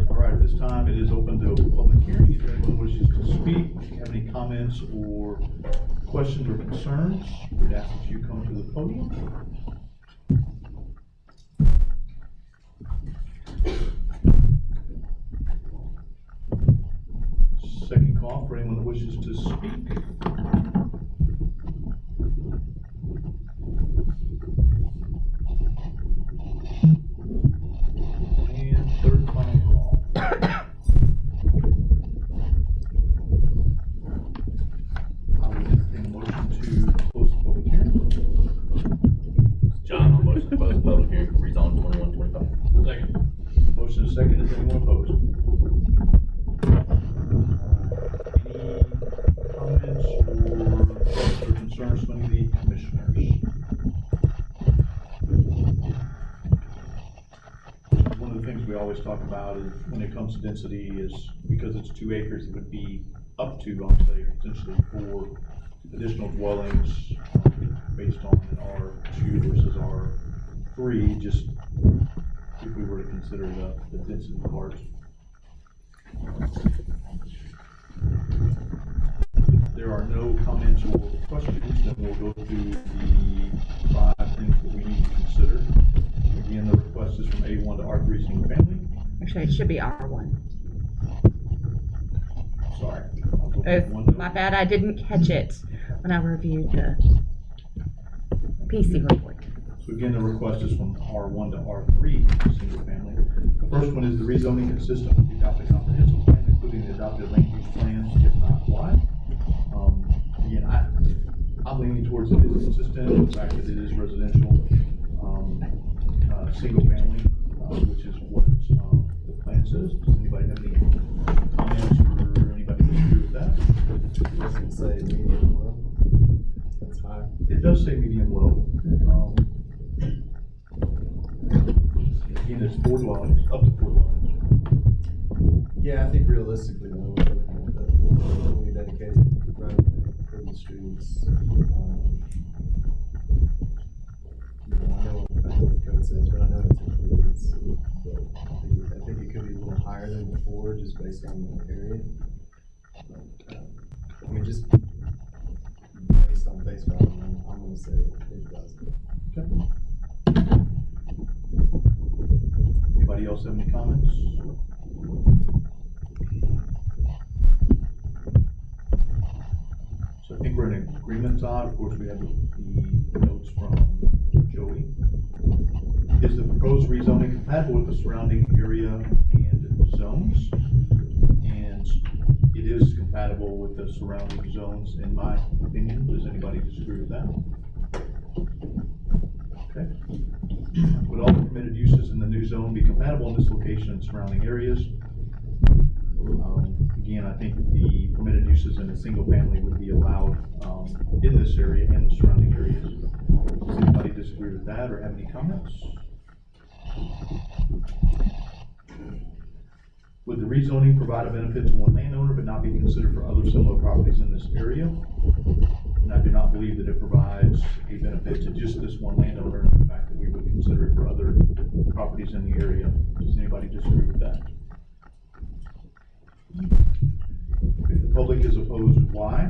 F: All right, at this time, it is open to a public hearing. If anyone wishes to speak, have any comments or questions or concerns, we'd ask that you come to the podium. Second call for anyone that wishes to speak. And third final call. I would entertain a motion to close the public hearing.
I: John, I'll motion to close the public hearing for rezone 2125.
F: Second. Motion is second. Is anyone opposed? Any comments or concerns from the commissioners? One of the things we always talk about is when it comes to density is because it's 2 acres, it would be up to, I'll say, potentially 4 additional dwellings based on an R2 versus R3, just if we were to consider the density part. If there are no comments or questions, then we'll go through the 5 things that we need to consider. Again, the request is from A1 to R3 single family.
C: Actually, it should be R1.
F: Sorry.
C: My bad, I didn't catch it when I reviewed the PC report.
F: So again, the request is from R1 to R3 single family. The first one is the rezoning consistent with the adopted comprehensive plan, including the adopted land use plan, if not why. Again, I'm leaning towards it is consistent, the fact that it is residential, single family, which is what the plan says. Does anybody have any comments or anybody disagree with that?
M: It doesn't say medium low. That's high.
F: It does say medium low. Again, it's 4 dwellings, up to 4 dwellings.
M: Yeah, I think realistically though, we're looking at the fully dedicated right of way for the streets. I know what the code says, but I know it's included. But I think it could be a little higher than before, just based on the area. But, I mean, just based on face value, I'm gonna say it doesn't.
F: Okay. Anybody else have any comments? So I think we're in agreement on, of course, we have the notes from Joey. Is the proposed rezoning compatible with the surrounding area and zones? And it is compatible with the surrounding zones, in my opinion. Does anybody disagree with that? Okay. Would all permitted uses in the new zone be compatible in this location and surrounding areas? Again, I think the permitted uses in a single family would be allowed in this area and the surrounding areas. Does anybody disagree with that or have any comments? Would the rezoning provide a benefit to one landowner but not be considered for other similar properties in this area? And I do not believe that it provides a benefit to just this one landowner, in the fact that we would consider it for other properties in the area. Does anybody disagree with that? If the public is opposed, why?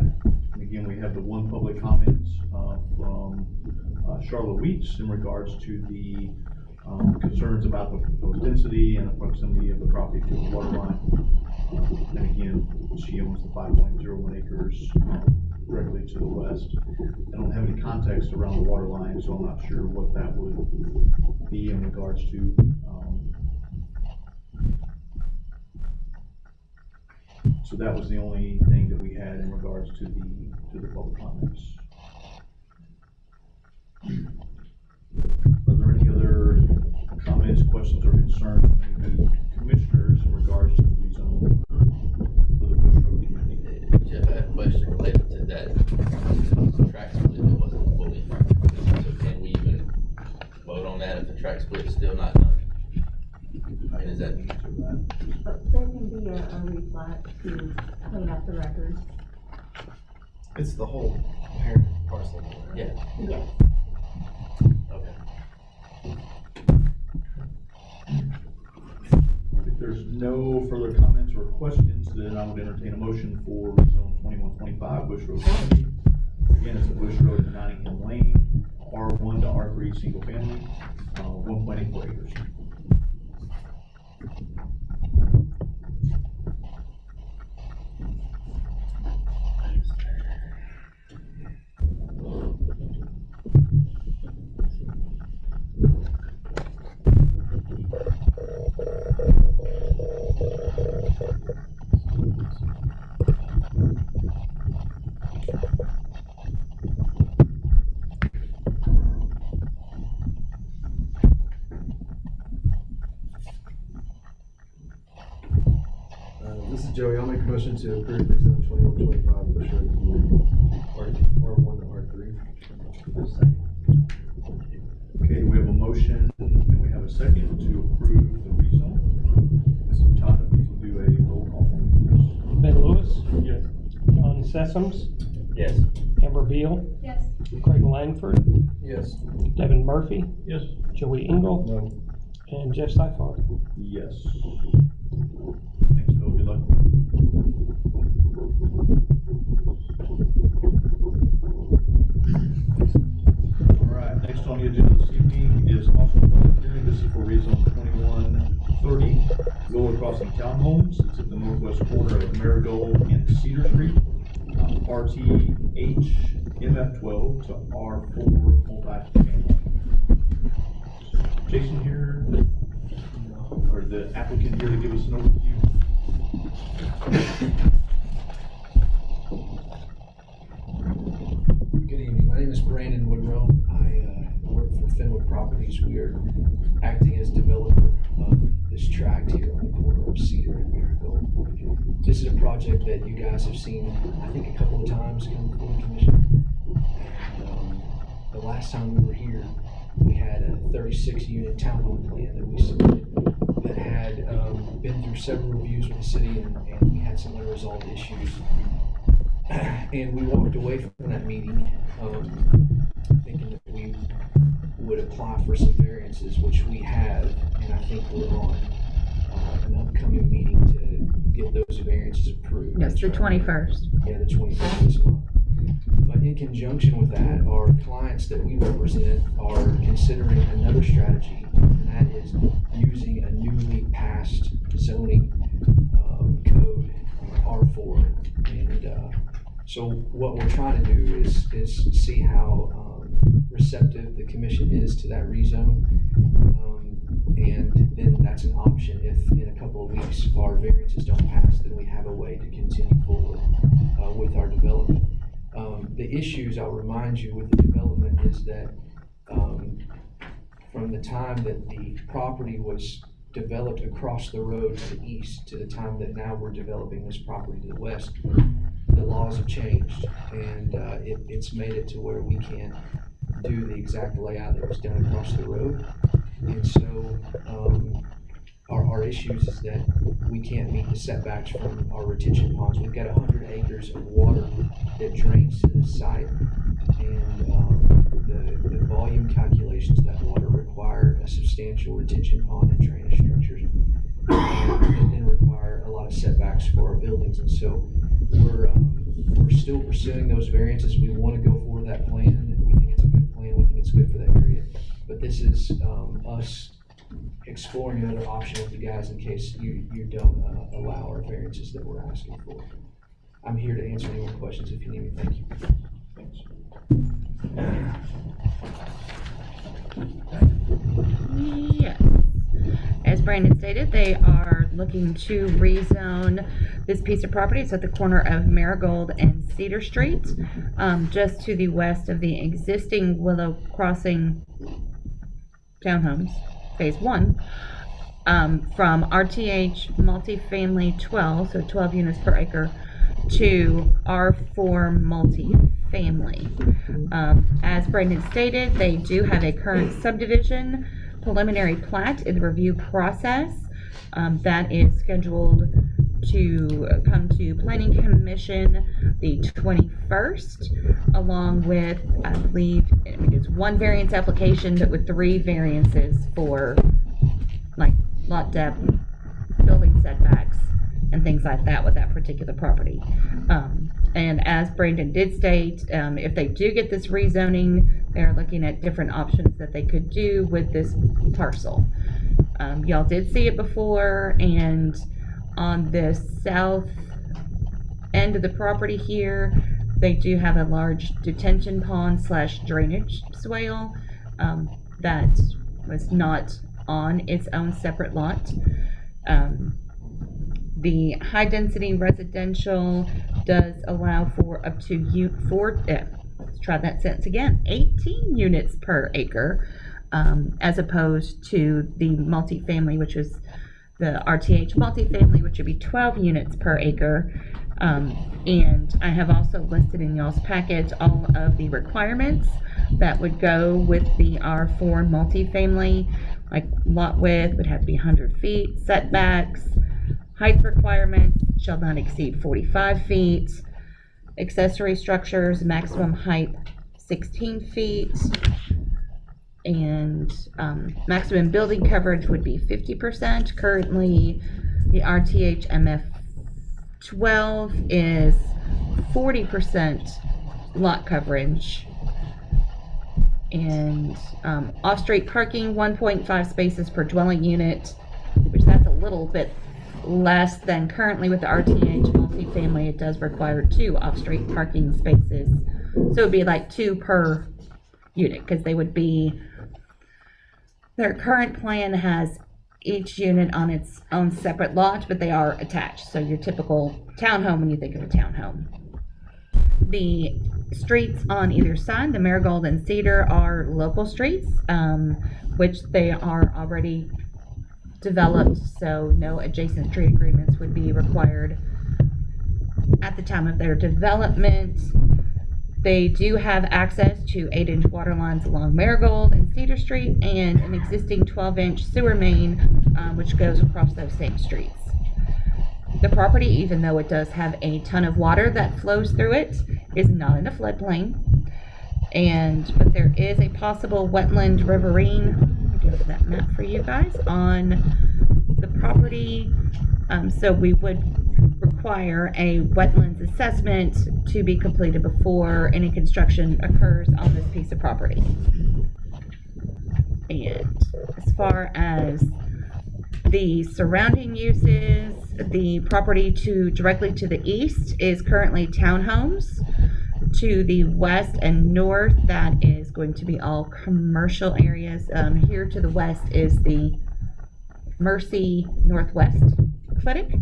F: And again, we have the one public comment from Charlotte Weeks in regards to the concerns about the proposed density and the proximity of the property to the water line. And again, she owns the 5.01 acres directly to the west. I don't have any context around the water line, so I'm not sure what that would be in regards to. So that was the only thing that we had in regards to the public comments. Are there any other comments, questions, or concerns from any of the commissioners in regards to the rezone for the Bush Road community?
I: Jeff, I had a question related to that track split that wasn't fully. So can we even vote on that if the track split is still not done? I mean, is that the answer to that?
J: But there can be a replat to clean up the records.
M: It's the whole parent parcel.
I: Yeah.
J: Yes.
I: Okay.
F: If there's no further comments or questions, then I would entertain a motion for rezone 2125 Bush Road Community. Again, it's a Bush Road in Nottingham Lane, R1 to R3 single family, 1.84 acres.
M: This is Joey. I'll make a motion to approve rezone 2125 Bush Road Community, R1 to R3.
F: Okay, we have a motion and we have a second to approve the rezone. So Todd, if you will do a roll call for me, please.
E: Ben Lewis.
F: Yes.
E: John Sessoms.
I: Yes.
E: Amber Beal.
J: Yes.
E: Craig Langford.
M: Yes.
E: Devin Murphy.
F: Yes.
E: Joey Engel.
M: No.
E: And Jeff Seifert.
F: Yes. Thanks, Bill. Good luck. All right, next on the agenda this evening is also a public hearing. This is for rezone 2130 Lower Crossing Townhomes. It's at the northwest corner of Marigold and Cedar Street. RTH MF12 to R4 multi-family. Jason here, or the applicant here to give us an overview.
O: Good evening. My name is Brandon Woodrow. I work for Fenwick Properties. We are acting as developer of this tract here on the corner of Cedar and Marigold. This is a project that you guys have seen, I think, a couple of times come before the commission. And the last time we were here, we had a 36-unit townhome plan that we submitted that had been through several reviews with the city, and we had some unresolved issues. And we walked away from that meeting thinking that we would apply for some variances, which we have, and I think we're on an upcoming meeting to get those variances approved.
C: Yes, the 21st.
O: Yeah, the 21st this month. But in conjunction with that, our clients that we represent are considering another strategy, and that is using a newly passed zoning code, R4. And so what we're trying to do is see how receptive the commission is to that rezone. And then that's an option. If in a couple of weeks our variances don't pass, then we have a way to continue forward with our development. The issues, I'll remind you, with the development is that from the time that the property was developed across the road to the east to the time that now we're developing this property to the west, the laws have changed, and it's made it to where we can't do the exact layout that was done across the road. And so our issues is that we can't meet the setbacks from our retention ponds. We've got 100 acres of water that drains to the site, and the volume calculations of that water require a substantial retention pond and drainage structures, and then require a lot of setbacks for our buildings. And so we're still pursuing those variances. We want to go forward with that plan. We think it's a good plan. We think it's good for that area. But this is us exploring another option with you guys in case you don't allow our variances that we're asking for. I'm here to answer any more questions if you need me. Thank you. Thanks.
C: Yes. As Brandon stated, they are looking to rezone this piece of property. It's at the corner of Marigold and Cedar Street, just to the west of the existing Willow Crossing townhomes, phase 1, from RTH multifamily 12, so 12 units per acre, to R4 multifamily. As Brandon stated, they do have a current subdivision preliminary plat in the review process that is scheduled to come to Planning Commission the 21st, along with, I believe, it's one variance application, but with 3 variances for like lot depth, building setbacks, and things like that with that particular property. And as Brandon did state, if they do get this rezoning, they're looking at different options that they could do with this parcel. Y'all did see it before, and on the south end of the property here, they do have a large detention pond / drainage swale that was not on its own separate lot. The high density residential does allow for up to 18 units per acre, as opposed to the multifamily, which is the RTH multifamily, which would be 12 units per acre. And I have also listed in y'all's packet all of the requirements that would go with the R4 multifamily, like lot width would have to be 100 feet, setbacks, height requirements shall not exceed 45 feet, accessory structures, maximum height 16 feet, and maximum building coverage would be 50%. Currently, the RTH MF 12 is 40% lot coverage, and off-street parking 1.5 spaces per dwelling unit, which that's a little bit less than currently with the RTH multifamily. It does require 2 off-street parking spaces, so it would be like 2 per unit, because they would be, their current plan has each unit on its own separate lot, but they are attached. So your typical townhome when you think of a townhome. The streets on either side, the Marigold and Cedar, are local streets, which they are already developed, so no adjacent street agreements would be required at the time of their development. They do have access to 8-inch water lines along Marigold and Cedar Street and an existing 12-inch sewer main, which goes across those same streets. The property, even though it does have a ton of water that flows through it, is not in a floodplain. But there is a possible wetland riverine. Let me get that map for you guys on the property. So we would require a wetlands assessment to be completed before any construction occurs on this piece of property. And as far as the surrounding uses, the property directly to the east is currently townhomes. To the west and north, that is going to be all commercial areas. Here to the west is the Mercy Northwest Clinic.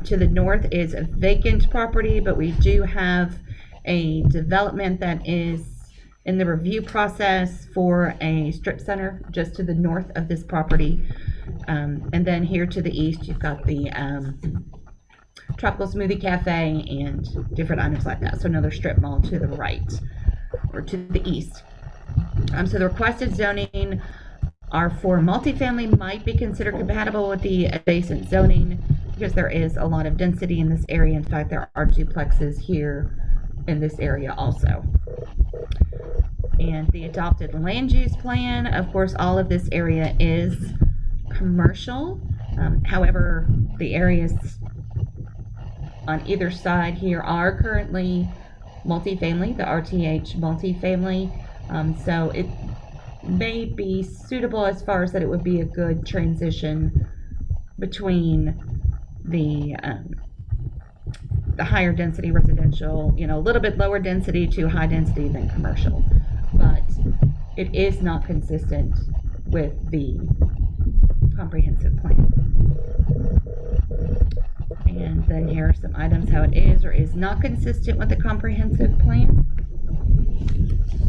C: To the north is a vacant property, but we do have a development that is in the review process for a strip center just to the north of this property. And then here to the east, you've got the Tropical Smoothie Cafe and different items like that. So another strip mall to the right or to the east. So the requested zoning are for multifamily, might be considered compatible with the adjacent zoning because there is a lot of density in this area. In fact, there are duplexes here in this area also. And the adopted land use plan, of course, all of this area is commercial. However, the areas on either side here are currently multifamily, the RTH multifamily. So it may be suitable as far as that it would be a good transition between the higher density residential, a little bit lower density to high density than commercial. But it is not consistent with the comprehensive plan. And then here are some items how it is or is not consistent with the comprehensive plan.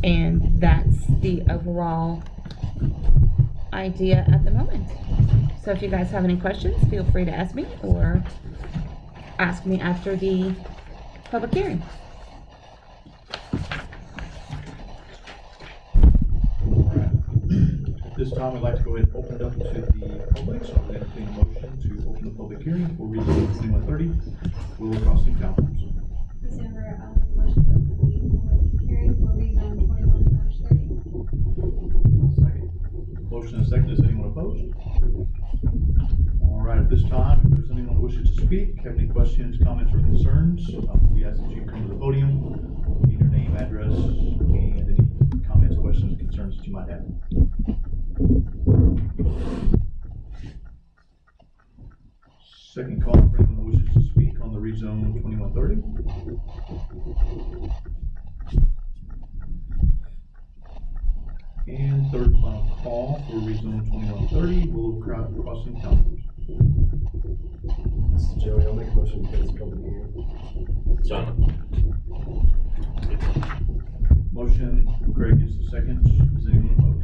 C: And that's the overall idea at the moment. So if you guys have any questions, feel free to ask me or ask me after the public hearing.
F: At this time, I'd like to go ahead and open it up to the public, so I'll entertain a motion to open the public hearing for Rezoning 2130, Willow Crossing Townhomes.
J: December, I'll make a motion to open the public hearing for rezone 21/30.
F: Second. Motion and second. Is anyone opposed? All right, at this time, if there's anyone who wishes to speak, have any questions, comments, or concerns, we ask that you come to the podium, give your name, address, and any comments, questions, concerns that you might have. Second call for anyone who wishes to speak on the rezone 2130. And third final call for rezone 2130, Willow Crossing Townhomes.
M: This is Joey. I'll make a motion to close the public hearing.
I: John.
F: Motion, Greg gets the second. Is anyone opposed?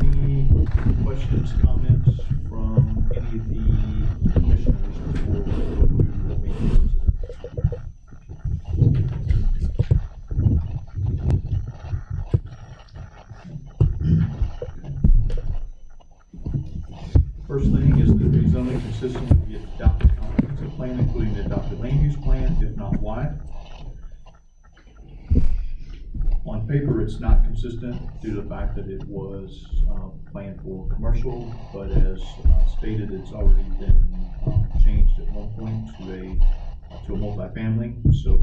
F: Any questions, comments from any of the commissioners before we go to the meeting? First thing is the rezoning consistent with the adopted comprehensive plan, including the adopted land use plan. If not, why? On paper, it's not consistent due to the fact that it was planned for commercial, but as stated, it's already been changed at one point to a multifamily. So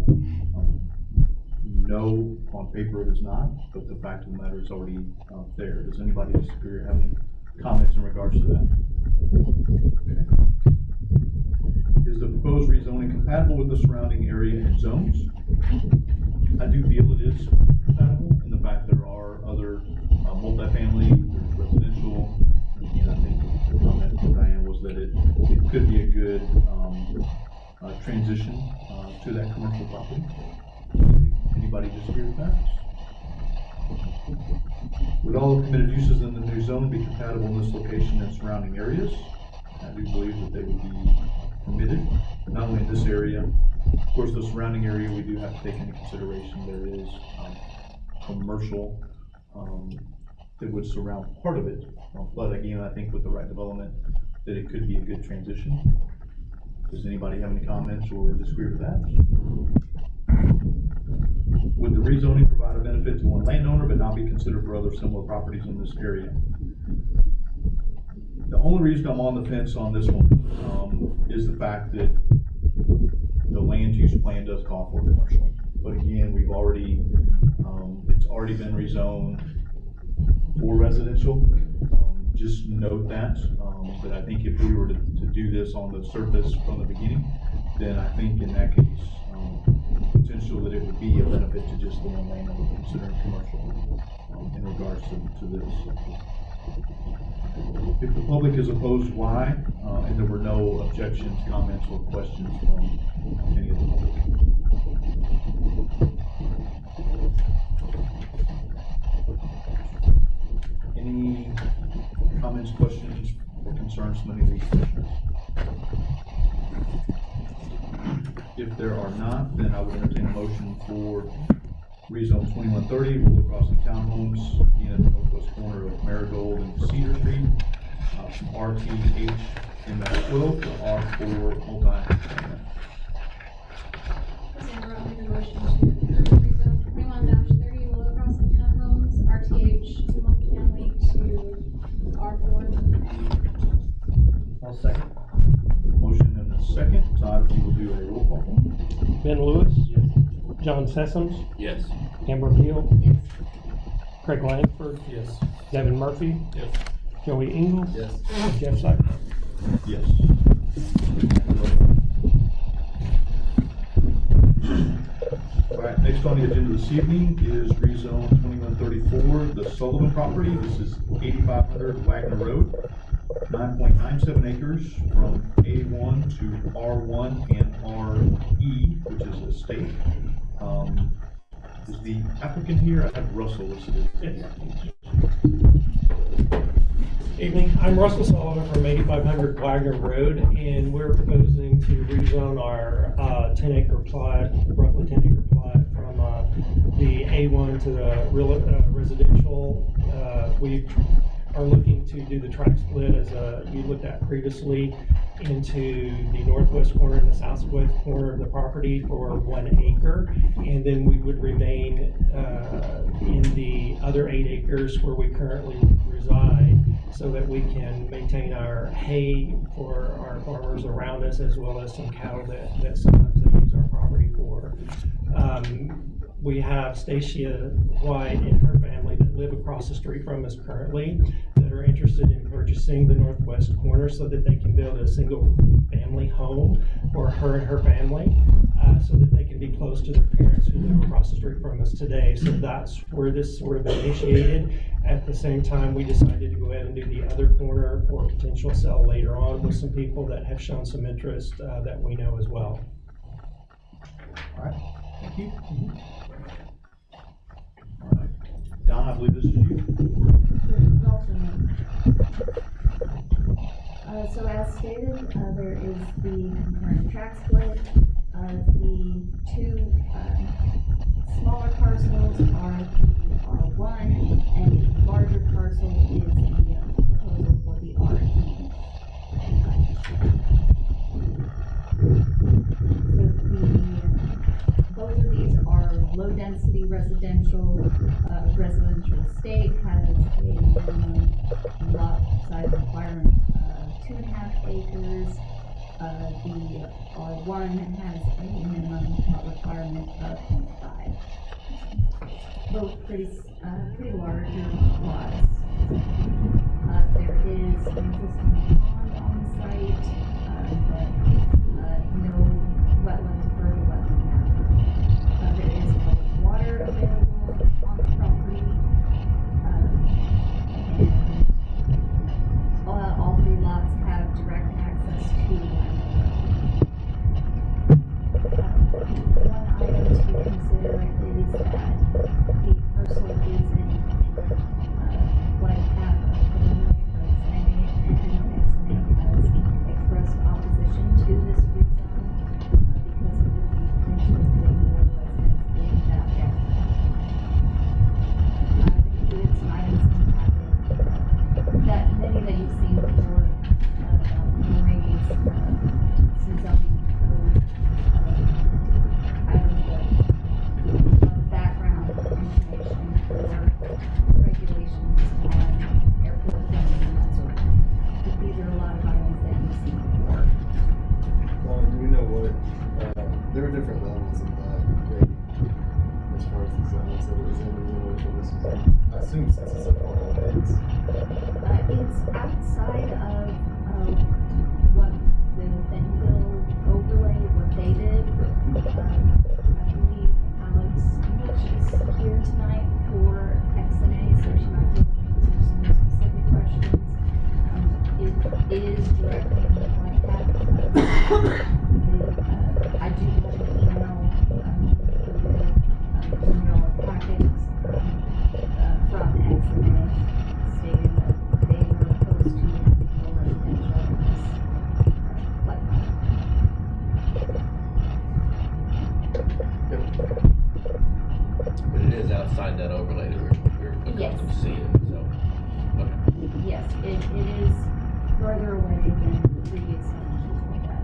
F: no, on paper it is not, but the fact of the matter is already there. Does anybody disagree or have any comments in regards to that? Okay. Is the proposed rezoning compatible with the surrounding area and zones? I do feel it is compatible in the fact there are other multifamily, there's residential, and I think the comment from Diane was that it could be a good transition to that commercial property. Anybody disagree with that? Would all permitted uses in the new zone be compatible in this location and surrounding areas? I do believe that they would be permitted, not only in this area. Of course, the surrounding area, we do have to take into consideration. There is commercial that would surround part of it. But again, I think with the right development, that it could be a good transition. Does anybody have any comments or disagree with that? Would the rezoning provide a benefit to one landowner but not be considered for other similar properties in this area? The only reason I'm on the fence on this one is the fact that the land use plan does call for commercial. But again, we've already, it's already been rezoned for residential. Just note that, but I think if we were to do this on the surface from the beginning, then I think in that case, potential that it would be a benefit to just the one landowner considering commercial in regards to this. If the public is opposed, why? And there were no objections, comments, or questions from any of the public. Any comments, questions, or concerns from any of the commissioners? If there are not, then I would entertain a motion for rezone 2130, Boulevard Crossing Townhomes, in the northwest corner of Marigold and Cedar Street, from RTH MS12 to R4 multi-family.
J: Cassandra, I'll make a motion to approve rezone 21-30 Willow Crossing Townhomes, RTH multifamily to R4.
E: I'll second.
F: Motion and a second. Todd, if you will do a roll call.
E: Ben Lewis. Yes. John Sessoms.
I: Yes.
E: Amber Beal.
J: Yes.
E: Craig Langford.
H: Yes.
E: Devin Murphy.
H: Yes.
E: Joey Engel.
H: Yes.
E: Jeff Seibert.
F: Yes. All right, next on the agenda this evening is rezone 2134, the Sullivan property. This is 8500 Wagner Road, 9.97 acres from A1 to R1 and RE, which is estate. Is the applicant here? I have Russell listed.
E: Evening, I'm Russell Sullivan from 8500 Wagner Road, and we're proposing to rezone our 10-acre plot, roughly 10-acre plot, from the A1 to the residential. We are looking to do the track split as you looked at previously into the northwest corner and the southwest corner of the property for 1 acre, and then we would remain in the other 8 acres where we currently reside, so that we can maintain our hay for our farmers around us, as well as some cattle that sometimes they use our property for. We have Stacia White and her family that live across the street from us currently that are interested in purchasing the northwest corner so that they can build a single family home for her and her family, so that they can be close to their parents who live across the street from us today. So that's where this sort of initiated. At the same time, we decided to go ahead and do the other corner for potential sale later on with some people that have shown some interest that we know as well.
F: All right, thank you. All right, Don, I believe this is you.
J: So as stated, there is the concurrent track split. The two smaller parcels are R1, and the larger parcel is the proposal for the RE. So both of these are low-density residential. Residential estate has a minimum lot size requirement of 2.5 acres. The R1 has a minimum lot requirement of 0.5. Both pretty larger lots. There is an existing pond on the site, but no wetlands per the wetland map. There is public water available on the property, and all 3 lots have direct access to land. One item to consider is that the parcel is in like half of Illinois, but XNA has expressed opposition to this
M: as far as the zone, so it was in the village and this was in, I assume since it's so far away,
J: It's outside of what the Bentonville overlay, what they did. I believe Alex English is here tonight for X&A, so she might be able to answer some more specific questions. It is directly in the flight path. I do have an email in your packets from X&A stating that they were opposed to no residential in this flight path.
I: But it is outside that overlay that we're
J: Yes.
I: accustomed to seeing, so, okay.
J: Yes, it is further away than the previous one we looked at.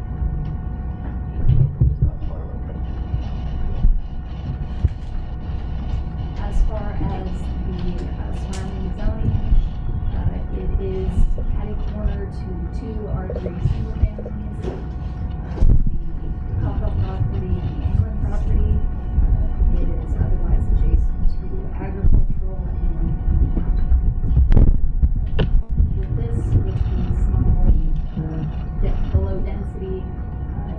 J: As far as the surrounding zoning, it is catty corner to two R3 single families. The Coppell property, the England property, it is otherwise adjacent to agricultural and with this, with the small, the low density,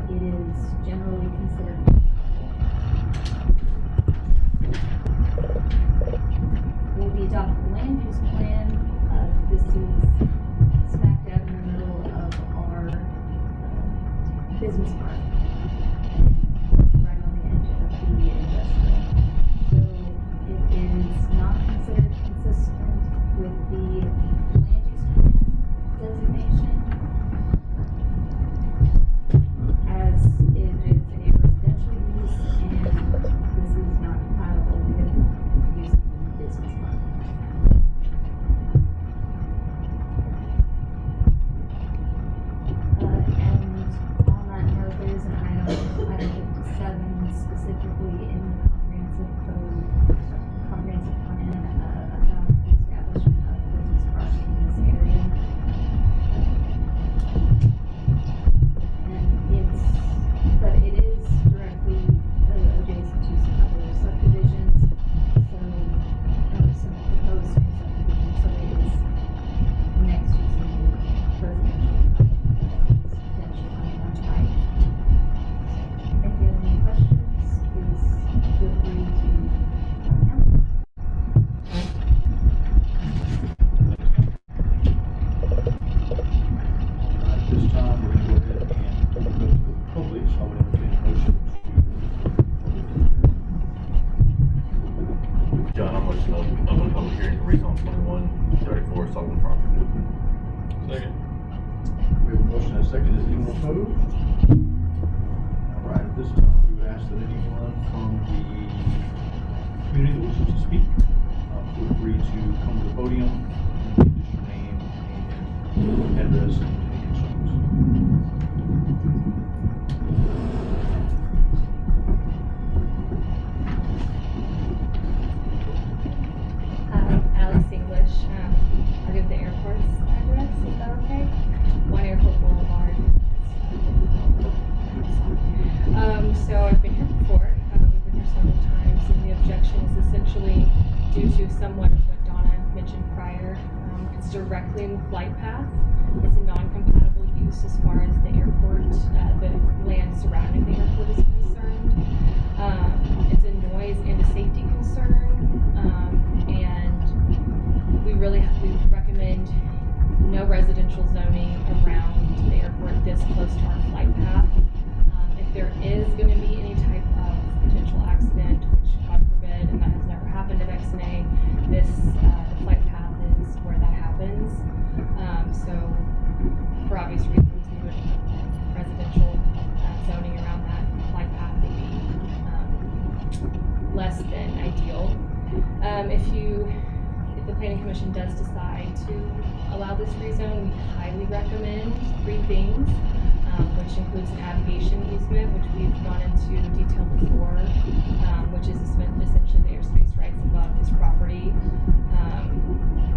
J: it is generally considered. For the adopted land use plan, this is smack dab in the middle of our business park, right on the edge of the industrial. So it is not considered consistent with the land use plan designation, as it is a residential use and this is not compatible with uses in the business park. And on that note, there is an item 57 specifically in the comprehensive plan about the establishment of business parks in this area. But it is directly adjacent to some other subdivisions, so some proposed subdivisions, so it is next to some residential potential on one side. If you have any questions, please feel free to come now.
F: At this time, we're going to go ahead and go to the public, so I would entertain a motion
I: John, I'm motion open public hearing for rezone 2134 Sullivan property.
A: Second.
F: We have a motion and a second. Is anyone opposed? All right, at this time, we would ask that anyone from the community that wishes to speak, feel free to come to the podium, and just your name and address and any concerns.
P: Alex English, I'll give the airport's address, is that okay? 1 Airport Boulevard. So I've been here before, we've been here several times, and the objection is essentially due to somewhat of what Donna mentioned prior. It's directly in the flight path. It's a non-compatible use as far as the airport, the land surrounding the airport is concerned. It's a noise and a safety concern, and we recommend no residential zoning around the airport this close to our flight path. If there is going to be any type of potential accident, which God forbid, and that has never happened at X&A, the flight path is where that happens. So for obvious reasons, we would residential zoning around that flight path would be less than ideal. If the Planning Commission does decide to allow this rezone, we highly recommend 3 things, which includes an aviation easement, which we've gone into detail before, which is essentially the airspace rights above his property,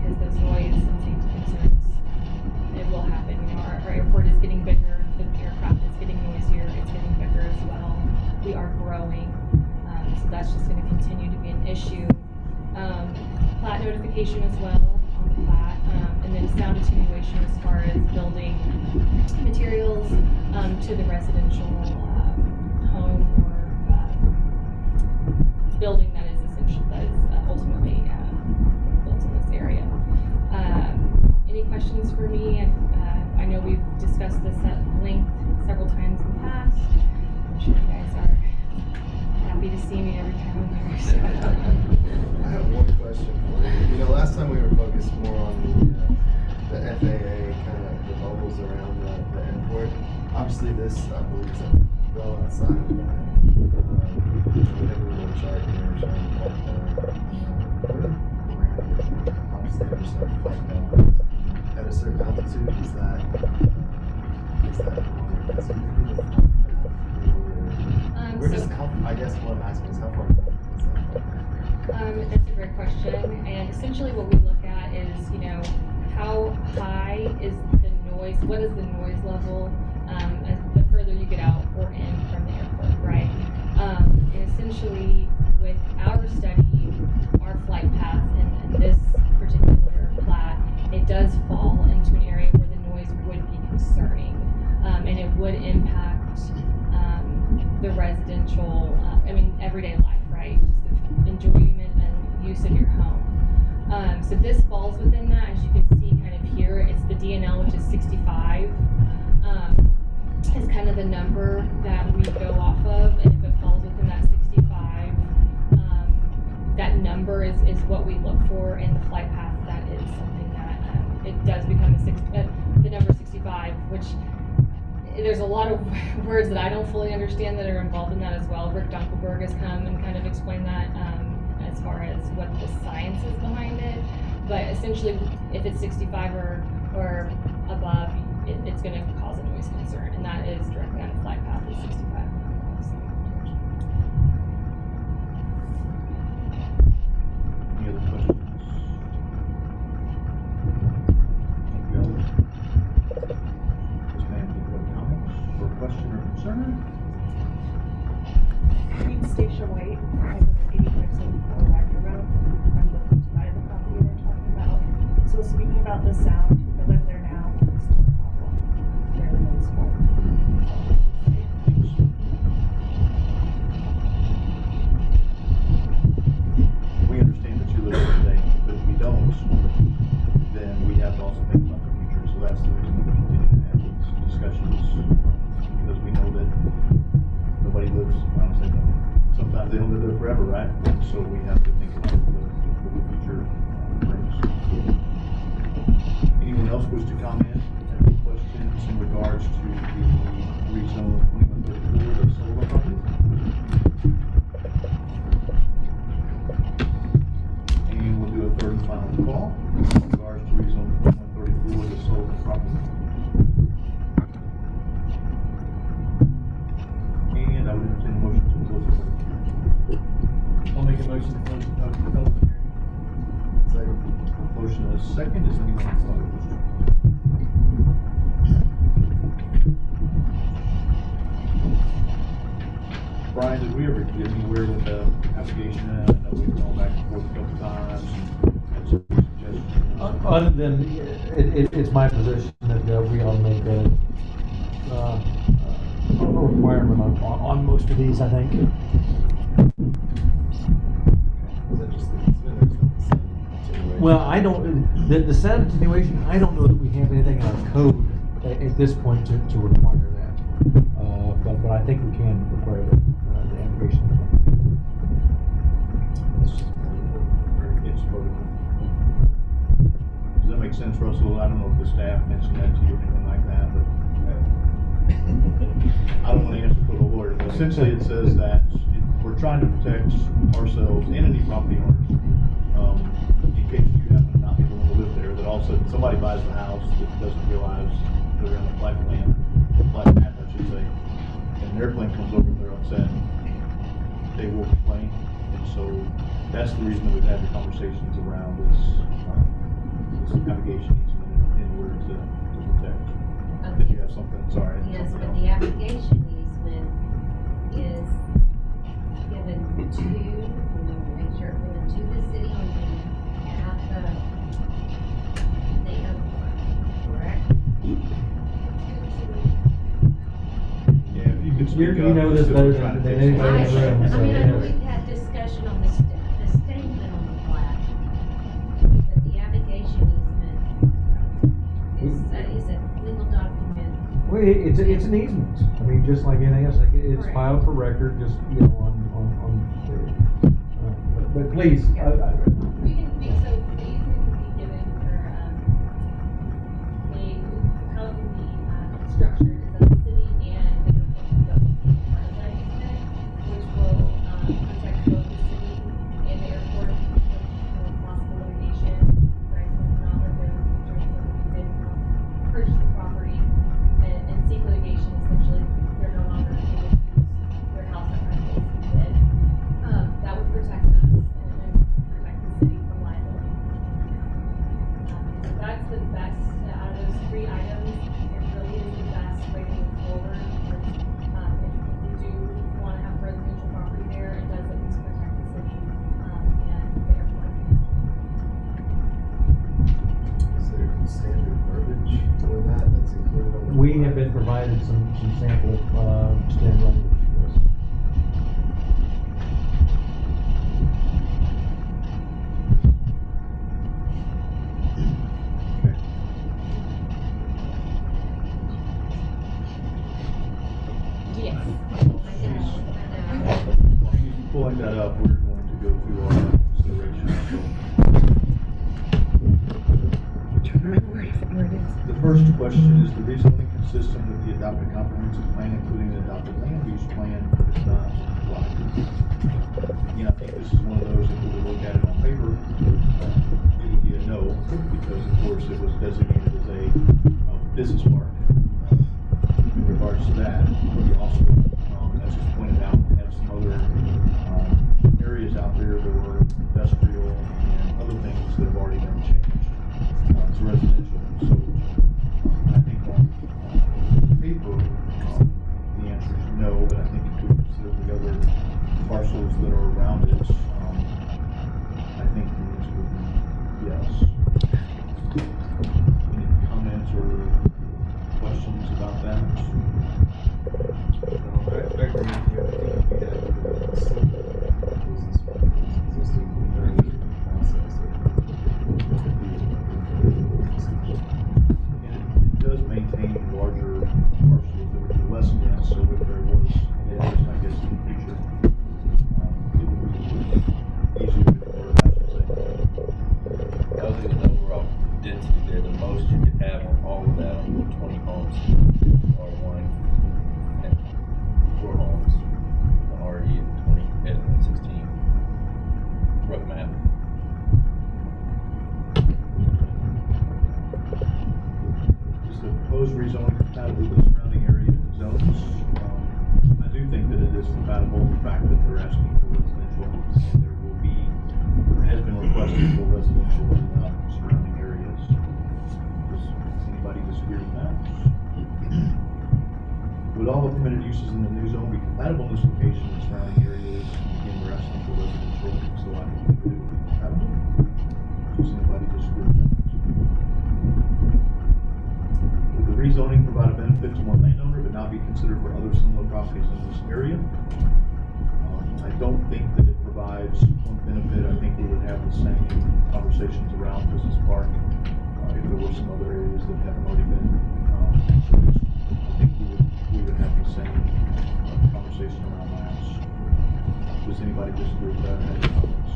P: because those noise and safety concerns, it will happen. You know, our airport is getting bigger, the aircraft is getting noisier, it's getting bigger as well. We are growing, so that's just going to continue to issue. Plat notification as well on the plat, and then sound attenuation as far as building materials to the residential home or building that is ultimately built in this area. Any questions for me? I know we've discussed this at length several times in the past. I'm sure you guys are happy to see me every time I'm here. So.
M: I have one question for you. You know, last time we were focused more on the FAA, kind of the bubbles around the airport. Obviously this, I believe, is well outside of that. We have a little chart here showing that obviously there's some flight balance at a certain altitude. Is that we're just how, I guess what I'm asking is how far back is that?
P: That's a great question, and essentially what we look at is, you know, how high is the noise, what is the noise level as the further you get out or in from the airport, right? And essentially with our study, our flight path in this particular plat, it does fall into an area where the noise would be concerning, and it would impact the residential, everyday life, right? Just the enjoyment and use of your home. So this falls within that. As you can see kind of here, it's the DNL, which is 65, is kind of the number that we go off of. And if it falls within that 65, that number is what we look for in the flight path. That is something that it does become the number 65, which there's a lot of words that I don't fully understand that are involved in that as well. Rick Dunkelberg has come and kind of explained that as far as what the science is behind it. But essentially, if it's 65 or above, it's going to cause a noise concern, and that is directly on the flight path is 65.
F: Any other questions? Question or concern?
Q: Green Station White, I live at 86 Boulevard Road. I'm looking to buy the property they're talking about. So speaking about the sound, I live there now. It's not a problem. Very noticeable.
F: We understand that you live there today, but if we don't, then we have to also think about the future. So that's the reason we continue to have these discussions. Because we know that nobody lives, I don't say nobody, sometimes they don't live there forever, right? So we have to think about what the future brings. Anyone else wish to comment? Any questions in regards to the rezone 2134, the solar property? And we'll do a third and final call in regards to rezone 2134, the solar property. And I would entertain a motion to close the public hearing.
A: I'll make a motion to close the public hearing.
F: Second. Motion is second. Is anyone else on the question? Brian, did we ever get anywhere with the application? I know we've gone back and forth a couple times and had some suggestions.
A: Other than it's my position that we ought to make a requirement on most of these, I think. Well, I don't, the sound attenuation, I don't know that we have anything in our code at this point to require that. But I think we can require the application.
F: It's protocol. Does that make sense, Russell? I don't know if the staff mentioned that to you or anything like that, but I don't want to answer for the lawyer, but essentially it says that we're trying to protect ourselves and any property owners in case you happen to not be willing to live there, that also if somebody buys the house that doesn't realize they're on the flight plan, flight path, I should say, and an airplane comes over and they're upset, they will complain. And so that's the reason that we've had the conversations around this navigation easement in order to protect.
R: Okay.
F: Did you have something? Sorry.
R: Yes, but the application easement is given to, let me make sure we
A: You know this better than anybody in the room.
R: I
A: so,
R: mean, I know
A: yes.
R: we've had discussion on the statement on the plaque, but the abrogation easement is a legal document.
A: Well, it's an easement. I mean, just like anything else, like it's
R: Correct.
A: filed for record, just, you know, on, but please,
L: We can, so the easement can be given for, how it can be, structured is that the city and the airport will be part of that easement, which will, protect both the city and the airport from possible litigation. Right, so it's not that there would be during some did purchase the property and seek litigation, essentially, they're no longer able to use their house that rentals instead. That would protect us and protect the city from liability. So that's the best, out of those three items, it really is the best way to move forward. If we do want to have residential property there, it does at least protect the city, and the airport.
M: Is there standard verbiage for that that's included on the?
A: we have been provided some sample, standard language for this.
L: Yes.
F: Pulling that up, we're going to go through our consideration.
C: Trying to remember where it is.
F: The first question is the rezoning consistent with the adopted comprehensive plan, including the adopted land use plan, if not, why? Yeah, I think this is one of those, if we would look at it on paper, it would be a no, because of course it was designated as a business park. In regards to that, we also, as was pointed out, have some other areas out there that were industrial and other things that have already been changed to residential. So I think on paper, the answer is no, but I think if we consider the other parcels that are around it, I think the answer would be yes. Any comments or questions about that?
M: I agree with you. I think we have some business practices existing in the process.
F: And it does maintain larger parcels that would be less dense, so if there was an interest, I guess, in the future, it would be easier to order, I should say.
I: I was thinking the overall density there, the most you could have on all of that, on 20 homes, or one, and 4 homes, already at 20, at 16, rough map.
F: Is the proposed rezoning compatible with the surrounding area zones? I do think that it is compatible, the fact that they're asking for residential, and there will be, or has been requested for residential in surrounding areas. Does anybody disagree with that? Would all the permitted uses in the new zone be compatible in this location and surrounding areas? Again, we're asking for residential, so I think that it would be compatible. Does anybody disagree with that? Would the rezoning provide a benefit to one landowner but not be considered for other similar properties in this area? I don't think that it provides one benefit. I think we would have the same conversations around Business Park if there were some other areas that haven't already been serviced. I think we would have the same conversation around maps. Does anybody disagree with that? Any comments?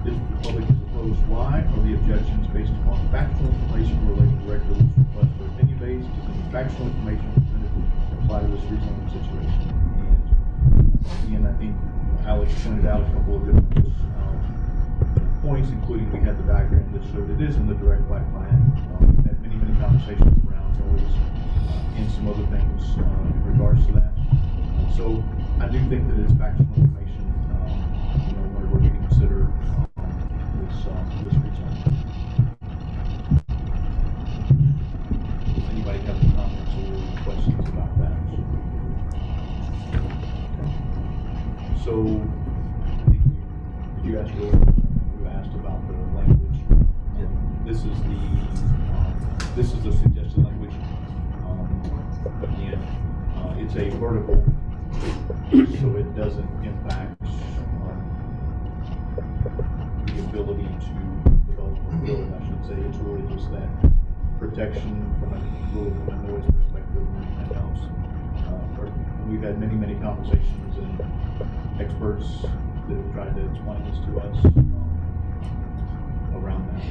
F: If the public is opposed, why? Are the objections based upon factual information relating directly to this request or opinion based? Does any factual information presented apply to this rezoning situation? And again, I think Alex pointed out a couple of different points, including we had the diagram that showed it is in the direct Plaque plan. We've had many conversations around noise and some other things in regards to that. So I do think that it's factual information, whenever we consider this rezoning. Does anybody have any comments or questions about that? So, did you ask earlier? You asked about the language. This is the suggested language. Again, it's a vertical, so it doesn't impact the ability to develop a building, I should say. It's really just that protection from a noise perspective and anything else. We've had many conversations and experts that have tried to explain this to us around that.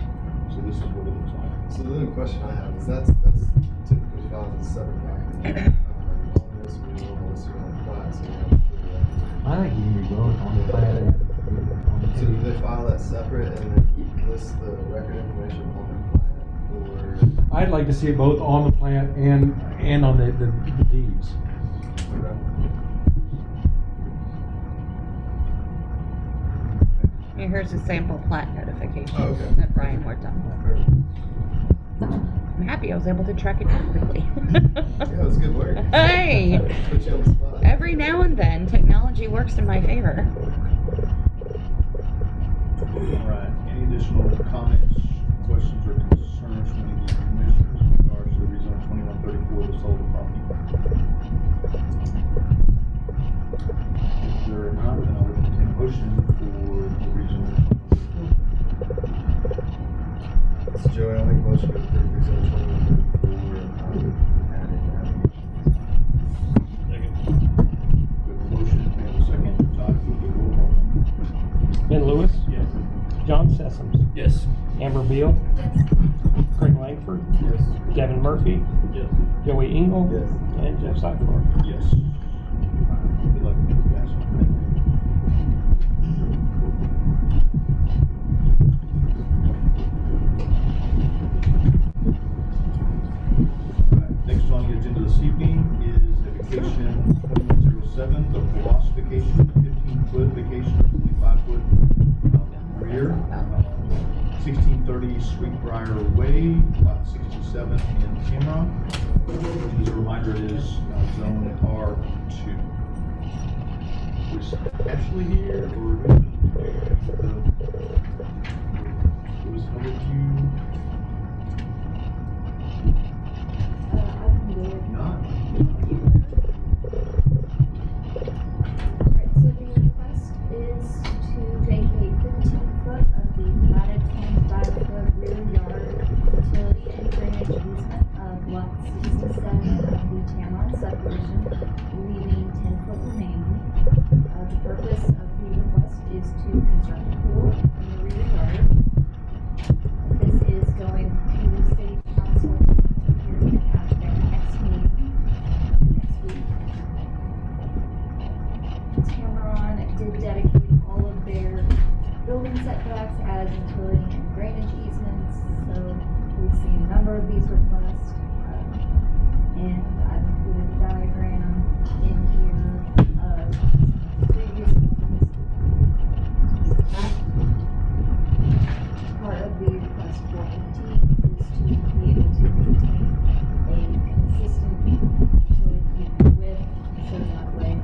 F: So this is what it looks like.
M: So the other question I have is that's typically filed as a separate document. On this, we will list it on the plat, so we have to put it
A: I think you can be both on the plat and
M: So do they file that separate and then list the record information on the plat, or?
A: I'd like to see it both on the plat and on the deeds.
C: And here's a sample plat notification
M: Oh, okay.
C: that Brian worked on. I'm happy I was able to track it down quickly.
M: Yeah, it was good work.
C: Hey!
M: Put you on the spot.
C: Every now and then, technology works in my favor.
F: All right, any additional comments, questions, or concerns from any of the commissioners in regards to the rezone 2134, the solar property? If there are not, then I'll entertain a motion for the rezone 2134.
M: So Joey, I'll make a motion to approve rezone 2134, added application.
F: Second. We have a motion, we have a second. Todd, will you roll call?
E: Ben Lewis.
F: Yes.
E: John Sessoms.
H: Yes.
E: Amber Beal. Craig Langford.
M: Yes.
E: Kevin Murphy.
F: Yes.
E: Joey Engel.
M: Yes.
E: And Jeff Seifert.
F: Yes. Good luck, guys. Thank you. Next on the agenda this evening is a vacation 2107, the Ross vacation, 15-foot vacation, 25-foot rear, 1630 Sweetbriar Way, lot 67 in Tamron. As a reminder, it is zone R2. Was Ashley here, or was you?
J: I can do it.
F: Not?
J: Alright, so the request is to vacate 15 foot of the platted 25-foot rear yard utility and drainage easement of lot 67 of the Tamron subdivision, leaving 10 foot remaining. The purpose of the request is to construct a pool in the rear yard. This is going to the city council hearing at their next meeting next week. Tamron did dedicate all of their building setbacks as utility and drainage easements, so we've seen a number of these requests. And I've included a diagram in here of previous ones. Part of the request for 15 is to be able to maintain a consistent utility width, so that way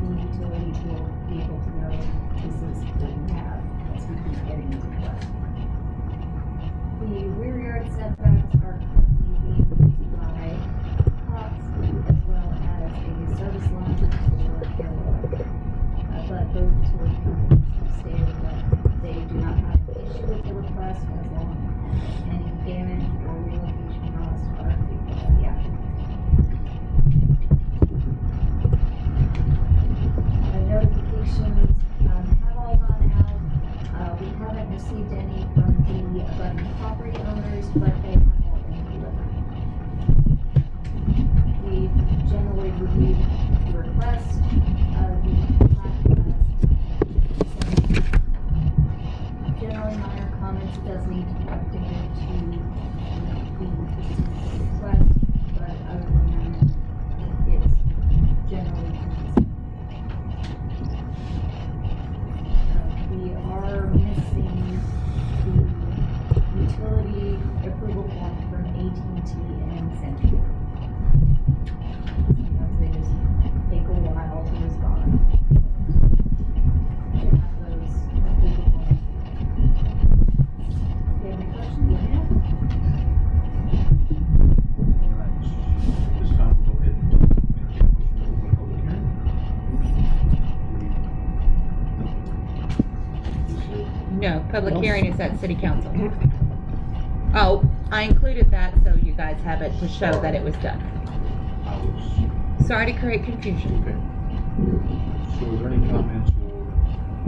J: the utilities will be able to know this is what we have as we keep getting these requests. The rear yard setbacks are currently being used by Cox as well as a service line for Carolina. But both utility companies have stated that they do not have an issue with the request as long as any damage or relocation costs are paid by the applicant. Notifications have all gone out. We haven't received any from the abutting property owners, but they have all been delivered. We generally reviewed the request. The Plaque has generally minor comments. It does need to be updated to the request, but other than that, it's generally consistent. We are missing the utility approval form from AT&T and Central. Sometimes they just take a while to respond. Should have those approval forms. Do you have any questions?
F: All right. This
C: No, public hearing is at city council. Oh, I included that so you guys have it to show that it was done. Sorry to create confusion.
F: Okay. So are there any comments or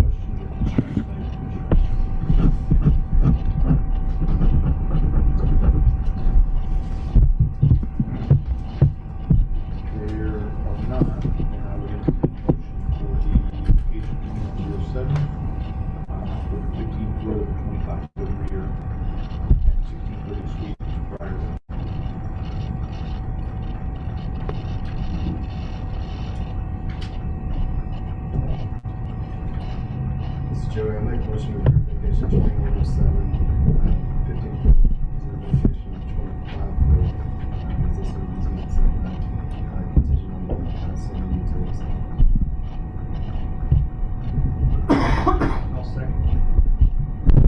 F: questions or concerns by the commissioners? There are not, and I would entertain a motion for the application 2107 for the 15-foot, 25-foot rear, and 16-foot suite driveway.
M: This is Joey. I'll make a motion to approve application 2107, 15-foot reservation, 25-foot existing easement setback, contingent on the passing utilities.
F: I'll second.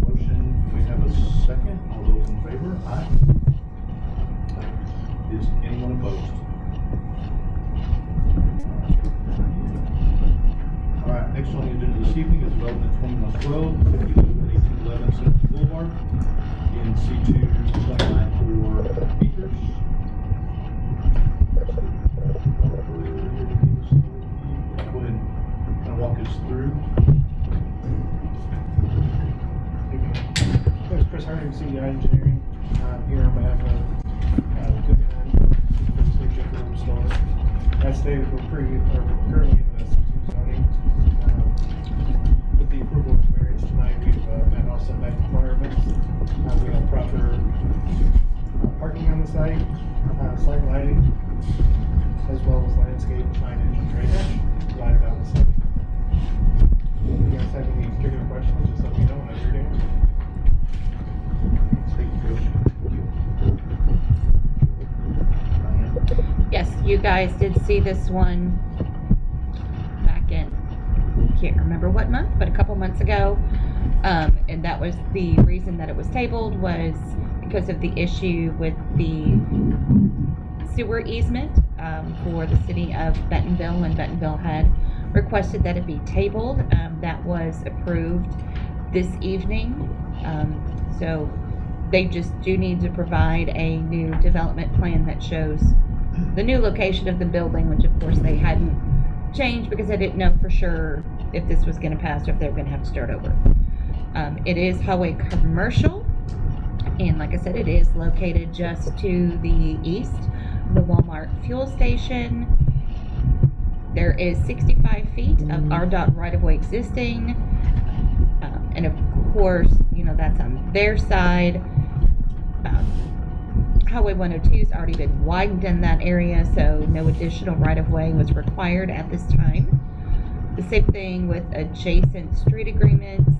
F: Motion, we have a second. All those in favor? Aye. Is anyone opposed? All right, next on the agenda this evening is development 2112, 1811 Central Boulevard in C2 294 acres. Go ahead and kind of walk us through.
G: There's Chris Harding, CDI Engineering, here on behalf of Guggenheim, previously Jiffy Lube Store. As stated, we're currently in the C2 zoning. With the approval of variance tonight, we've met all setback requirements. We have proper parking on the site, site lighting, as well as landscape, signage, and drainage provided on the site. If you guys have any particular questions, just let me know when I'm ready to answer.
C: Yes, you guys did see this one back in, can't remember what month, but a couple months ago. And that was the reason that it was tabled, was because of the issue with the sewer easement for the city of Bentonville, and Bentonville had requested that it be tabled. That was approved this evening. So they just do need to provide a new development plan that shows the new location of the building, which of course they hadn't changed because they didn't know for sure if this was going to pass or if they were going to have to start over. It is highway commercial, and like I said, it is located just to the east of the Walmart fuel station. There is 65 feet of RDOT right-of-way existing, and of course, you know, that's on their side. Highway 102 has already been widened in that area, so no additional right-of-way was required at this time. The same thing with adjacent street agreements.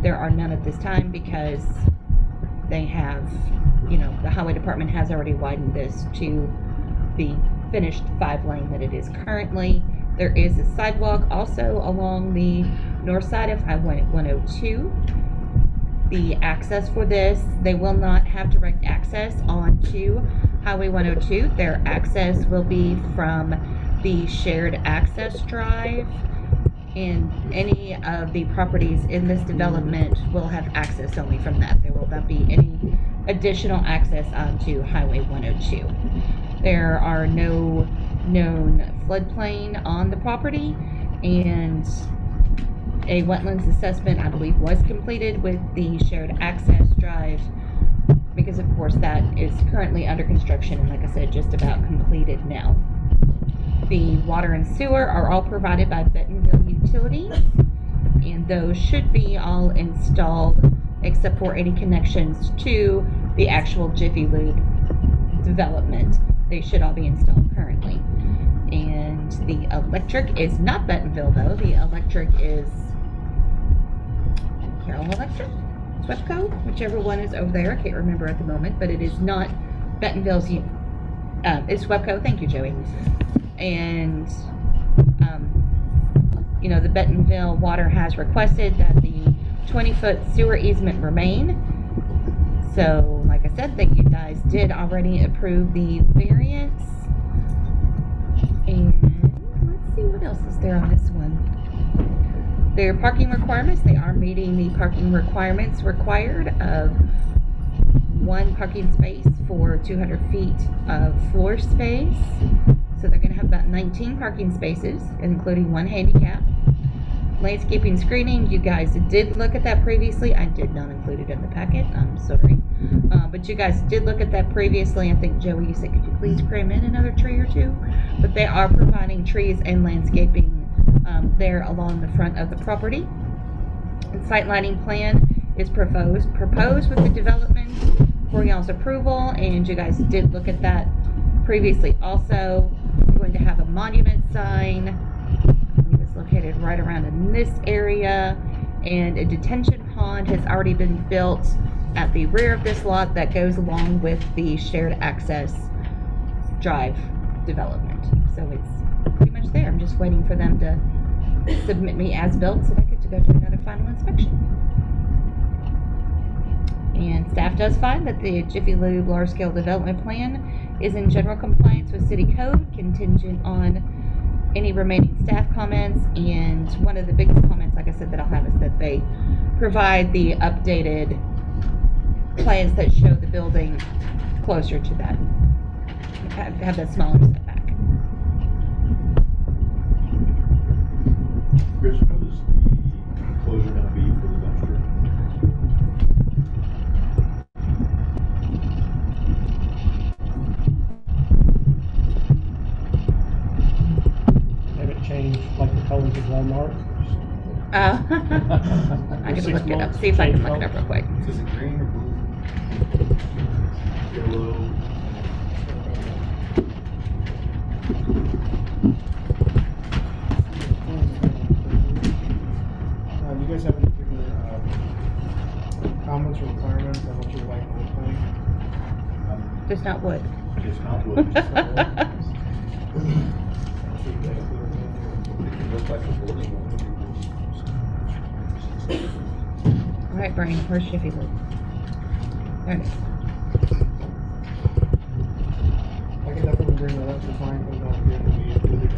C: There are none at this time because they have, you know, the highway department has already widened this to the finished 5-lane that it is currently. There is a sidewalk also along the north side of Highway 102. The access for this, they will not have direct access onto Highway 102. Their access will be from the shared access drive, and any of the properties in this development will have access only from that. There will not be any additional access onto Highway 102. There are no known floodplain on the property, and a wetlands assessment, I believe, was completed with the shared access drive, because of course that is currently under construction and, like I said, just about completed now. The water and sewer are all provided by Bentonville Utilities, and those should be all installed except for any connections to the actual Jiffy Lube development. They should all be installed currently. And the electric is not Bentonville, though. The electric is Carroll Electric, SWEPCO, whichever one is over there. I can't remember at the moment, but it is not Bentonville's. It's SWEPCO. Thank you, Joey. And you know, the Bentonville Water has requested that the 20-foot sewer easement remain. So, like I said, that you guys did already approve the variance. And let's see what else is there on this one. Their parking requirements, they are meeting the parking requirements required of 1 parking space for 200 feet of floor space. So they're gonna have about 19 parking spaces, including 1 handicap. Landscaping screening, you guys did look at that previously. I did not include it in the packet, I'm sorry. But you guys did look at that previously. I think, Joey, you said, could you please cram in another tree or 2? But they are providing trees and landscaping there along the front of the property. The site lighting plan is proposed with the development for y'all's approval, and you guys did look at that previously also. We're going to have a monument sign. I believe it's located right around in this area, and a detention pond has already been built at the rear of this lot that goes along with the shared access drive development. So it's pretty much there. I'm just waiting for them to submit me as built so I get to go do another final inspection. And staff does find that the Jiffy Lube large scale development plan is in general compliance with city code, contingent on any remaining staff comments. And one of the biggest comments, like I said, that I'll have is that they provide the updated plans that show the building closer to that, have that smaller setback.
F: Chris, what is the enclosure going to be for the dumpster?
E: Have it changed like the colors of Walmart?
C: I can look it up, see if I can look it up real quick.
F: Is it green or blue? Yellow.
G: Do you guys have any particular comments or requirements on what you would like in the plan?
C: Just not wood.
F: Just not wood. Just not wood.
C: All right, Brian, where's Jiffy Lube? There it is.
G: I can definitely bring that up to client, but not here to be included a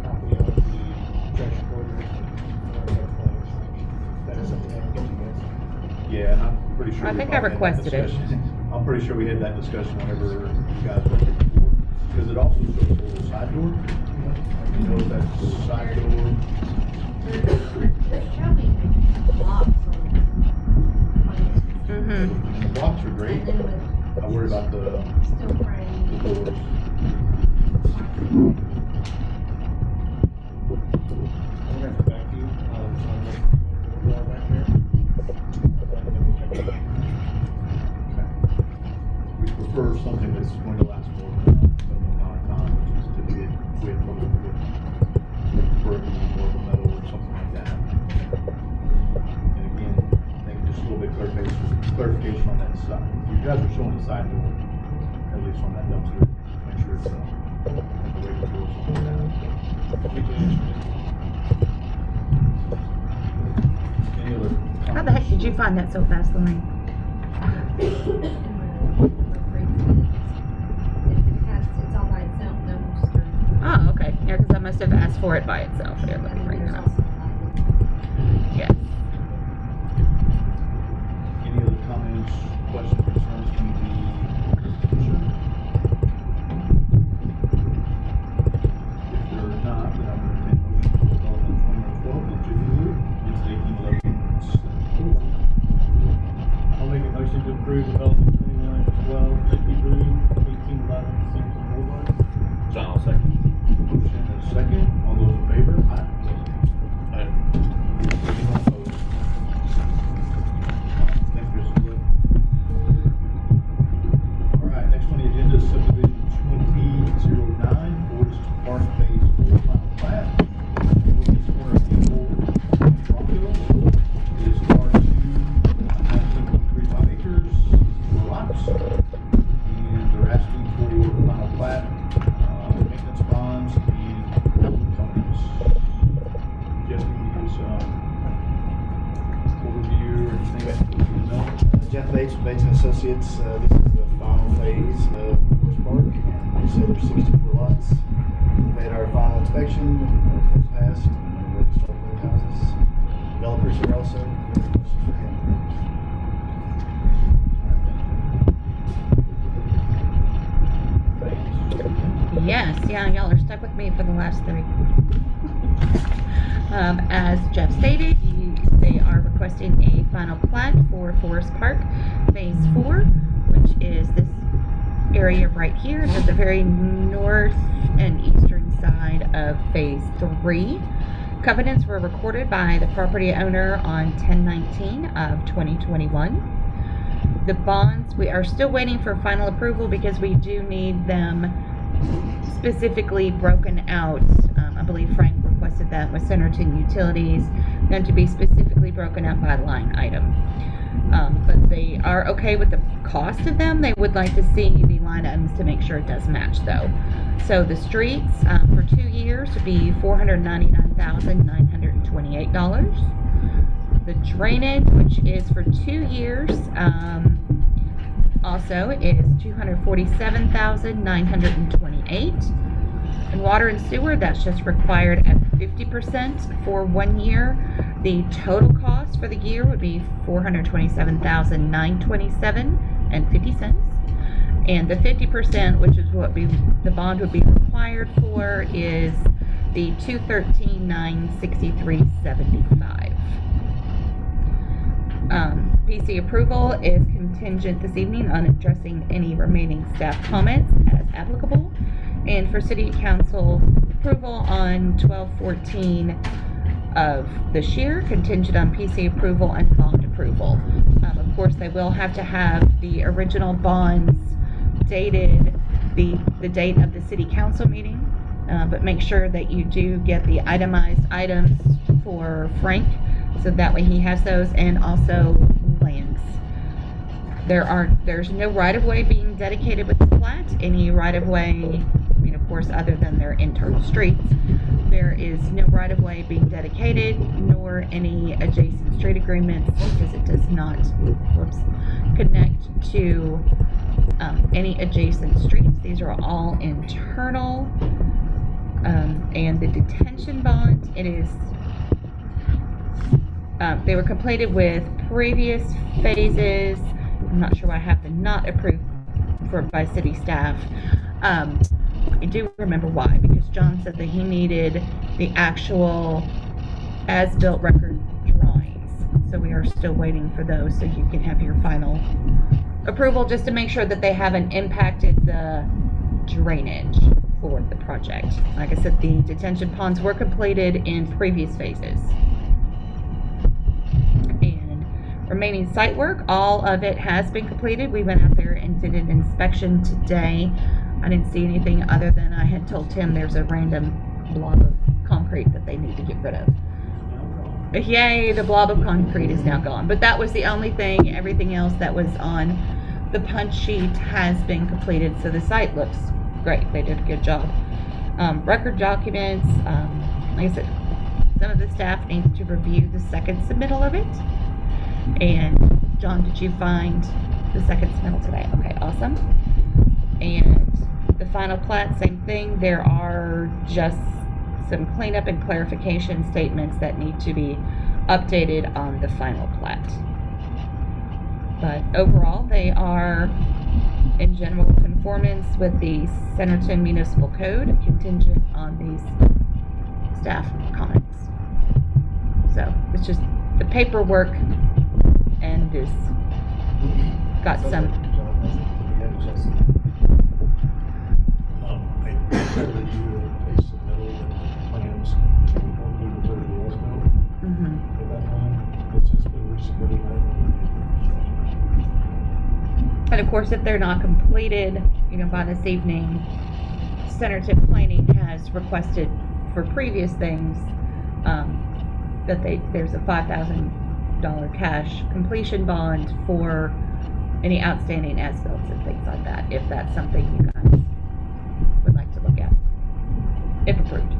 G: copy of the trash order. That is something I can get you guys.
F: Yeah, and I'm pretty sure.
C: I think I requested it.
F: I'm pretty sure we had that discussion whenever you guys were before, because it also shows a little side door. You know, that's the side door.
R: They're showing blocks
F: And the blocks are great. I worry about the doors.
G: I'm gonna have to back you, so I'm gonna go back there.
F: We prefer something that's going to last more than a amount of time, which is typically we have trouble with. We prefer it to be more of a metal or something like that. And again, I think just a little bit clarification on that side. You guys are showing the side door, at least on that dumpster. Make sure it's the way the door or something like that. Any other comments?
C: How the heck did you find that so fast, Lorraine?
R: It's all by itself, no restriction.
C: Oh, okay. Yeah, because I must have asked for it by itself. Here, let me bring it up. Yes.
F: Any other comments, questions, concerns from the commission? If there are not, then I'm going to take motion for development 2012, the Jiffy Lube. It's 1811.
B: I'll make a motion to approve development 2112, Jiffy Lube, 1811 Central Boulevard.
I: John, I'll second.
F: Motion and a second. All those in favor? Aye. Anyone opposed? Thank you, Mr. Wood. All right, next on the agenda is subdivision 2009, Forest Park Phase 4 final plat. Northeast corner of Eagle, Bronco. It is R2, 19.35 acres, 4 lots. And they're asking for final plat, maintenance bonds, and building covenants. Jeff, can you give us overview or anything that you need to know?
S: Jeff Bates from Bates and Associates. This is the final phase of Forest Park, and we said there's 64 lots. We had our final inspection, our first passed, and we're ready to start building houses.
C: me for the last 3. As Jeff stated, they are requesting a final plat for Forest Park Phase 4, which is this area right here at the very north and eastern side of Phase 3. Covenants were recorded by the property owner on 10/19 of 2021. The bonds, we are still waiting for final approval because we do need them specifically broken out. I believe Frank requested that with Centerton Utilities, them to be specifically broken out by line item. But they are okay with the cost of them. They would like to see the line items to make sure it does match though. So the streets for 2 years would be $499,928. The drainage, which is for 2 years, also is $247,928. And water and sewer, that's just required at 50% for 1 year. The total cost for the year would be $427,927.50. And the 50%, which is what the bond would be required for, is the $213,963.75. PC approval is contingent this evening on addressing any remaining staff comments as applicable, and for City Council approval on 12/14 of this year, contingent on PC approval and bond approval. Of course, they will have to have the original bonds dated the date of the City Council meeting, but make sure that you do get the itemized items for Frank, so that way he has those, and also lands. There's no right-of-way being dedicated with the plat. Any right-of-way, I mean, of course, other than their internal streets, there is no right-of-way being dedicated, nor any adjacent street agreements, because it does not connect to any adjacent streets. These are all internal. And the detention bond, it is they were completed with previous phases. I'm not sure why I have them not approved by city staff. I do remember why, because John said that he needed the actual as-built record drawings. So we are still waiting for those, so you can have your final approval, just to make sure that they haven't impacted the drainage for the project. Like I said, the detention ponds were completed in previous phases. Remaining site work, all of it has been completed. We went out there and did an inspection today. I didn't see anything other than I had told Tim there's a random blob of concrete that they need to get rid of. Yay, the blob of concrete is now gone. But that was the only thing. Everything else that was on the punch sheet has been completed. So the site looks great. They did a good job. Record documents, like I said, some of the staff needs to review the second submittal of it. And John, did you find the second submittal today? Okay, awesome. And the final plat, same thing. There are just some cleanup and clarification statements that need to be updated on the final plat. But overall, they are in general conformance with the Centerton Municipal Code, contingent on these staff comments. So it's just the paperwork and is got some.
S: I probably do a submittal and plans before we go to the as-built. At that time, it's just been resubmitted.
C: And of course, if they're not completed, by this evening, Centerton Planning has requested for previous things that there's a $5,000 cash completion bond for any outstanding as-bills and things like that, if that's something you guys would like to look at, if approved.
F: Did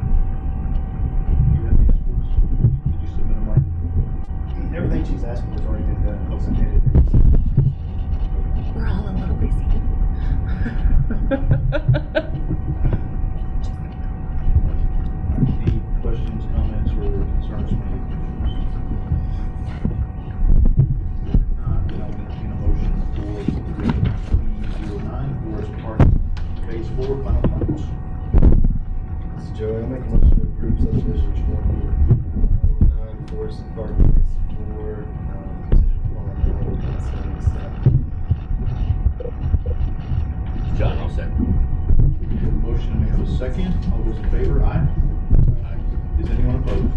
F: you submit them, Mark?
G: Everything she's asking has already been done.
C: We're all a little busy.
F: Any questions, comments, or concerns from any commissioners? If not, then I'll entertain a motion for 309 Forest Park Phase 4 final plans.
M: This is Joe source of parking is for potential harm or unsettling stuff.
I: John, I'll second.
F: Motion, and we have a second. All those in favor, aye? Aye. Is anyone opposed?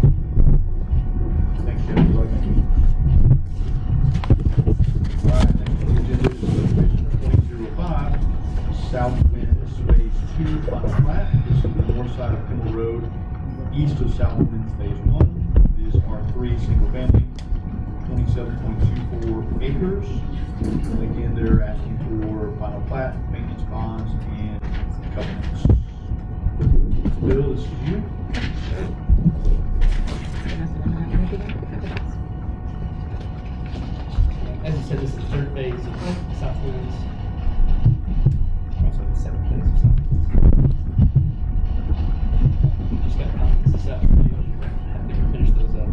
F: Thanks, Jim. Good luck. All right, next on the agenda is resolution 2005, Southwinds Phase 2 final plat. This is the north side of Kimmel Road, east of Southwinds Phase 1. It is R3 single family, 27.24 acres. And again, they're asking for final plat, maintenance bonds, and covenants. Bill, this is you.
N: As you said, this is the third phase of Southwinds. Also the second phase of Southwinds. Just got comments this afternoon. Happy to finish those up.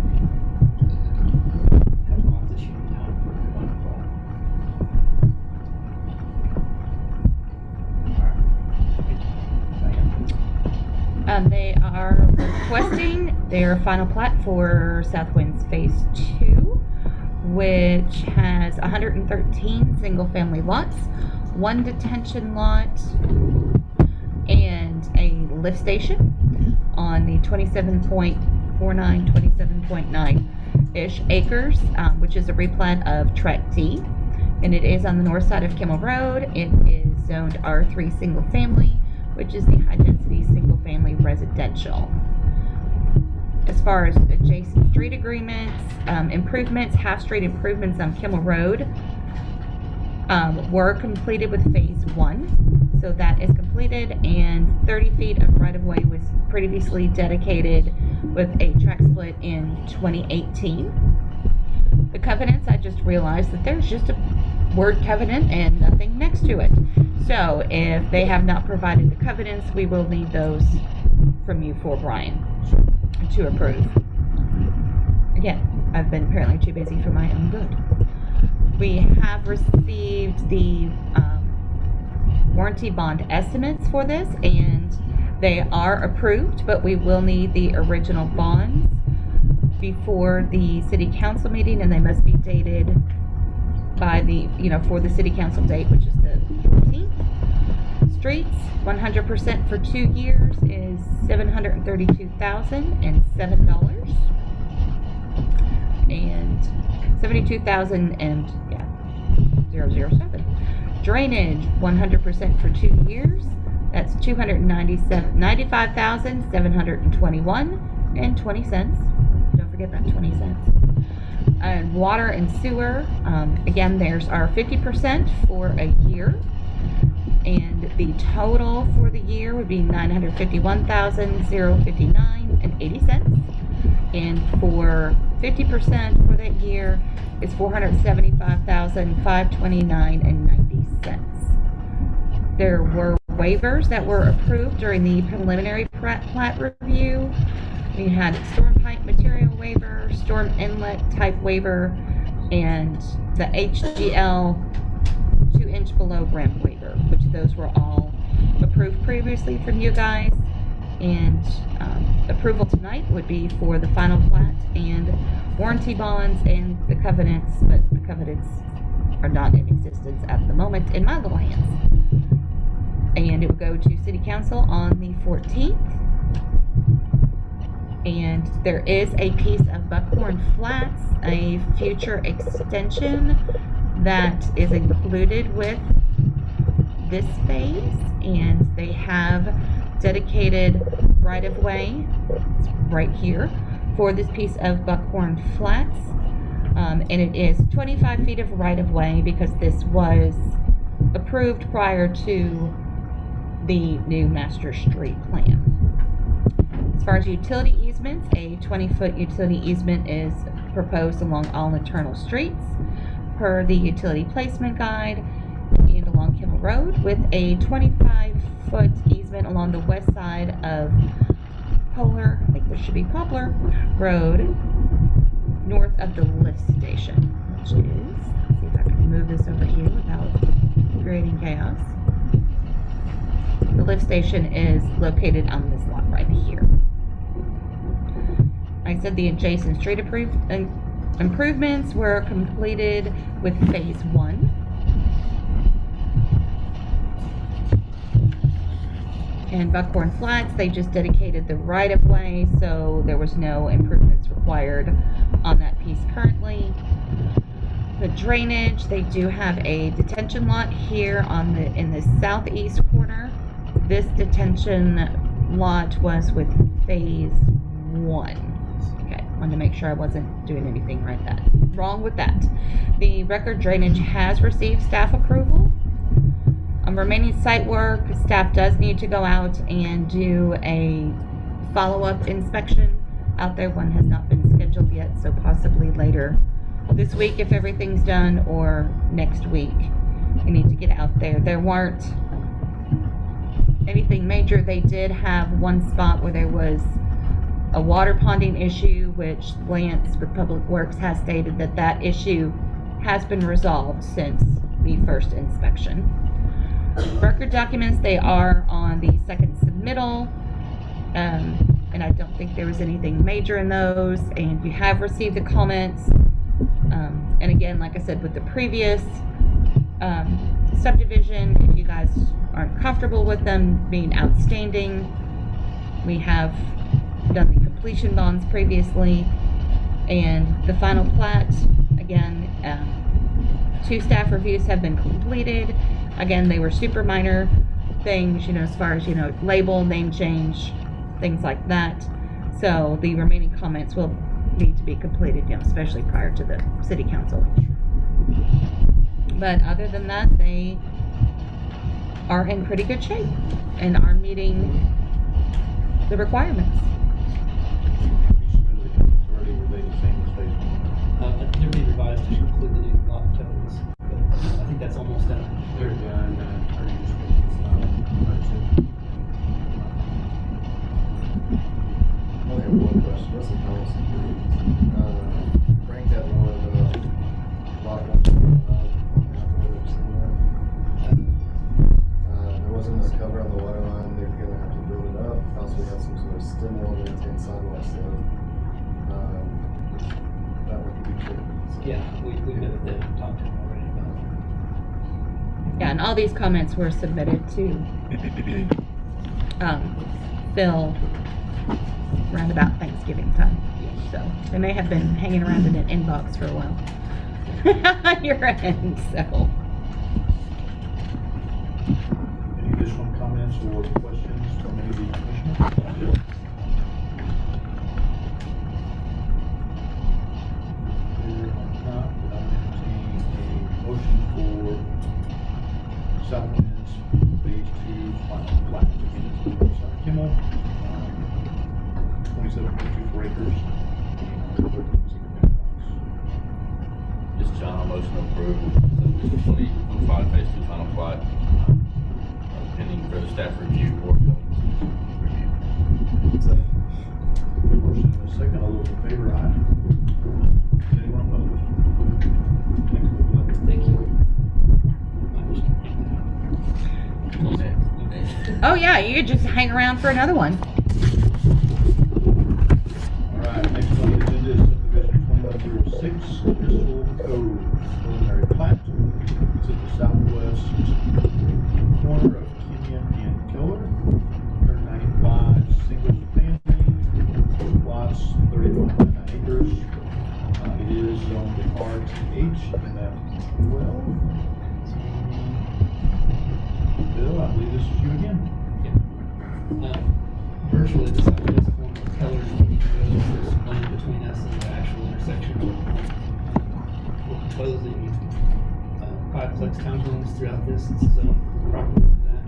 N: Have bonds issued in time for the final plat.
C: They are requesting their final plat for Southwinds Phase 2, which has 113 single-family lots, 1 detention lot, and a lift station on the 27.49, 27.9-ish acres, which is a replat of Tract D, and it is on the north side of Kimmel Road. It is zoned R3 single-family, which is the high-density single-family residential. As far as adjacent street agreements, improvements, half-street improvements on Kimmel Road were completed with Phase 1. So that is completed, and 30 feet of right-of-way was previously dedicated with a track split in 2018. The covenants, I just realized that there's just a word covenant and nothing next to it. So if they have not provided the covenants, we will need those from you for Brian to approve. Again, I've been apparently too busy for my own good. We have received the warranty bond estimates for this, and they are approved, but we will need the original bonds before the city council meeting, and they must be dated by the, for the city council date, which is the 14th. Streets, 100% for 2 years is $732,007, and 007. Drainage, 100% for 2 years. That's $295,721.20. Don't forget that 20 cents. And water and sewer, again, there's our 50% for a year, and the total for the year would be $951,059.80, and for 50% for that year is $475,529.90. There were waivers that were approved during the preliminary plat review. We had storm pipe material waiver, storm inlet type waiver, and the HGL 2-inch below rim waiver, which those were all approved previously from you guys. And approval tonight would be for the final plat and warranty bonds and the covenants, but the covenants are not in existence at the moment in my little hands. And it would go to city council on the 14th. And there is a piece of Buckhorn Flats, a future extension that is included with this phase, and they have dedicated right-of-way, it's right here, for this piece of Buckhorn Flats, and it is 25 feet of right-of-way because this was approved prior to the new master street plan. As far as utility easements, a 20-foot utility easement is proposed along all internal streets per the utility placement guide and along Kimmel Road, with a 25-foot easement along the west side of Poplar Road, north of the lift station, which is, let's see if I can move this over here without creating chaos. The lift station is located on this lot right here. I said the adjacent street improvements were completed with phase 1. And Buckhorn Flats, they just dedicated the right-of-way, so there was no improvements required on that piece currently. The drainage, they do have a detention lot here in the southeast corner. This detention lot was with phase 1. Okay, wanted to make sure I wasn't doing anything wrong with that. The record drainage has received staff approval. Remaining site work, staff does need to go out and do a follow-up inspection out there. One has not been scheduled yet, so possibly later this week if everything's done, or next week. We need to get out there. There weren't anything major. They did have one spot where there was a water ponding issue, which Lance with Public Works has stated that issue has been resolved since the first inspection. Record documents, they are on the second submittal, and I don't think there was anything major in those, and you have received the comments, and again, like I said, with the previous subdivision, if you guys aren't comfortable with them being outstanding, we have done the completion bonds previously, and the final plat, again, 2 staff reviews have been completed. Again, they were super minor things, as far as, label, name change, things like that. So the remaining comments will need to be completed, especially prior to the city council. But other than that, they are in pretty good shape and are meeting the requirements.
N: They're being revised to include the new lot totals, but I think that's almost done.
S: They're done,
M: I only have one question. What's the policy? Frank had one of the lot one. There wasn't a cover on the water line. They're going to have to build it up. Also, we have some sort of stem wall to maintain sidewalks. So that would be cool. So.
N: Yeah, we met with them and talked to them already about it.
C: Yeah, and all these comments were submitted to Phil around about Thanksgiving time. So they may have been hanging around in an inbox for a while on your end, so.
F: Any additional comments or questions from any of the commissioners? Motion for Southwinds Phase 2 final plat. Kimmel, 27.24 acres.
I: Just John, motion approved. 2025 Phase 2 final plat. Pending further staff review or review.
F: Motion and a second. All those in favor, aye. Anyone opposed?
N: Thank you.
C: Oh yeah, you could just hang around for another one.
F: All right, next on the agenda is subdivision 2106, Crystal Cove preliminary plat. It's at the southwest corner of Kenyon and Keller. 195 single family lots, 31.9 acres. It is zoned RTH in that 12. Bill, I believe this is you again.
N: Yeah. Virtually the southwest corner of Keller is going to go for some land between us and the actual intersection. We're proposing 5 flex townhomes throughout this. It's zoned properly for that.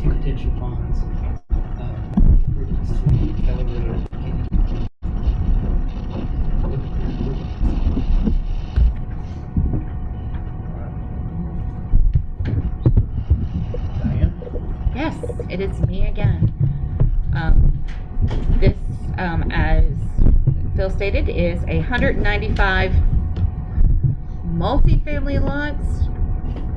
N: 2 detention ponds. Improvements to Keller Road.
C: Yes, it is me again. This, as Phil stated, is 195 multifamily lots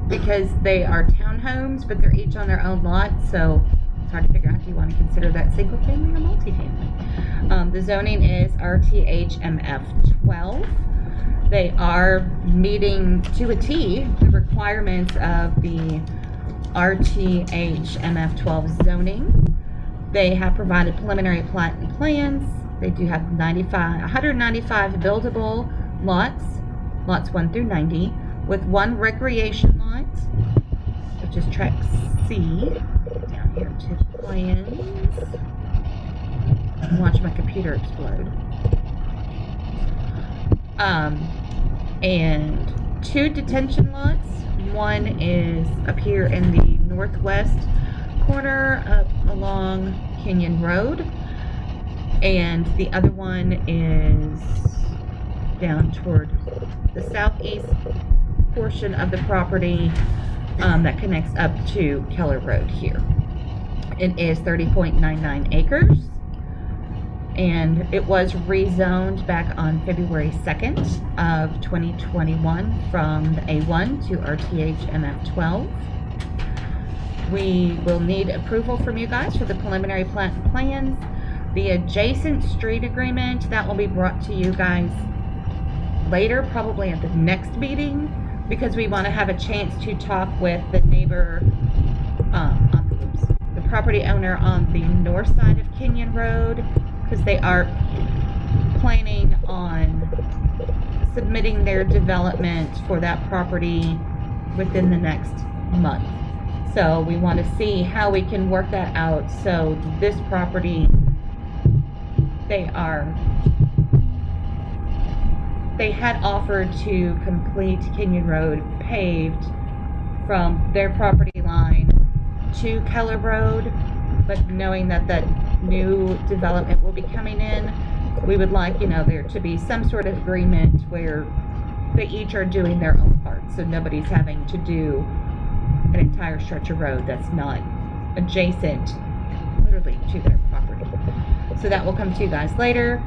C: because they are townhomes, but they're each on their own lot. So it's hard to figure out, do you want to consider that single family or multifamily? The zoning is RTHMF 12. They are meeting to a T the requirements of the RTHMF 12 zoning. They have provided preliminary plat and plans. They do have 195 buildable lots 1 through 90, with 1 recreation lot, which is track C. Down here to plans. Watch my computer explode. And 2 detention lots. One is up here in the northwest corner up along Kenyon Road, and the other one is down toward the southeast portion of the property that connects up to Keller Road here. It is 30.99 acres, and it was rezoned back on February 2nd of 2021 from the A1 to RTHMF 12. We will need approval from you guys for the preliminary plat and plans. The adjacent street agreement, that will be brought to you guys later, probably at the next meeting, because we want to have a chance to talk with the neighbor, the property owner on the north side of Kenyon Road, because they are planning on submitting their development for that property within the next month. So we want to see how we can work that out. So this property, they had offered to complete Kenyon Road paved from their property line to Keller Road, but knowing that that new development will be coming in, we would like, there to be some sort of agreement where they each are doing their own part, so nobody's having to do an entire stretch of road that's not adjacent literally to their property. So that will come to you guys later,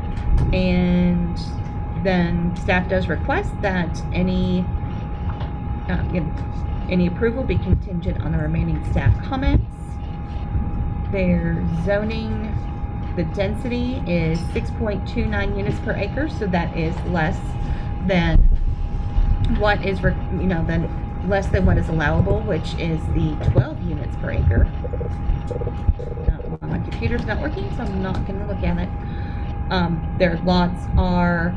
C: and then staff does request that any approval be contingent on the remaining staff comments. Their zoning, the density is 6.29 units per acre, so that is less than what is, less than what is allowable, which is the 12 units per acre. My computer's not working, so I'm not going to look at it. Their lots are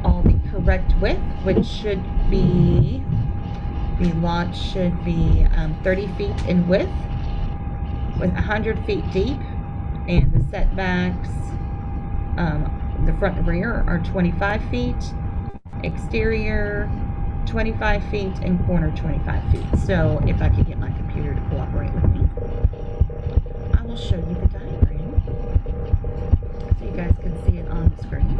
C: all the correct width, which should be, the lot should be 30 feet in width with 100 feet deep, and the setbacks, the front and rear are 25 feet, exterior 25 feet, and corner 25 feet. So if I could get my computer to cooperate with me, I will show you the diagram so you guys can see it on the screen.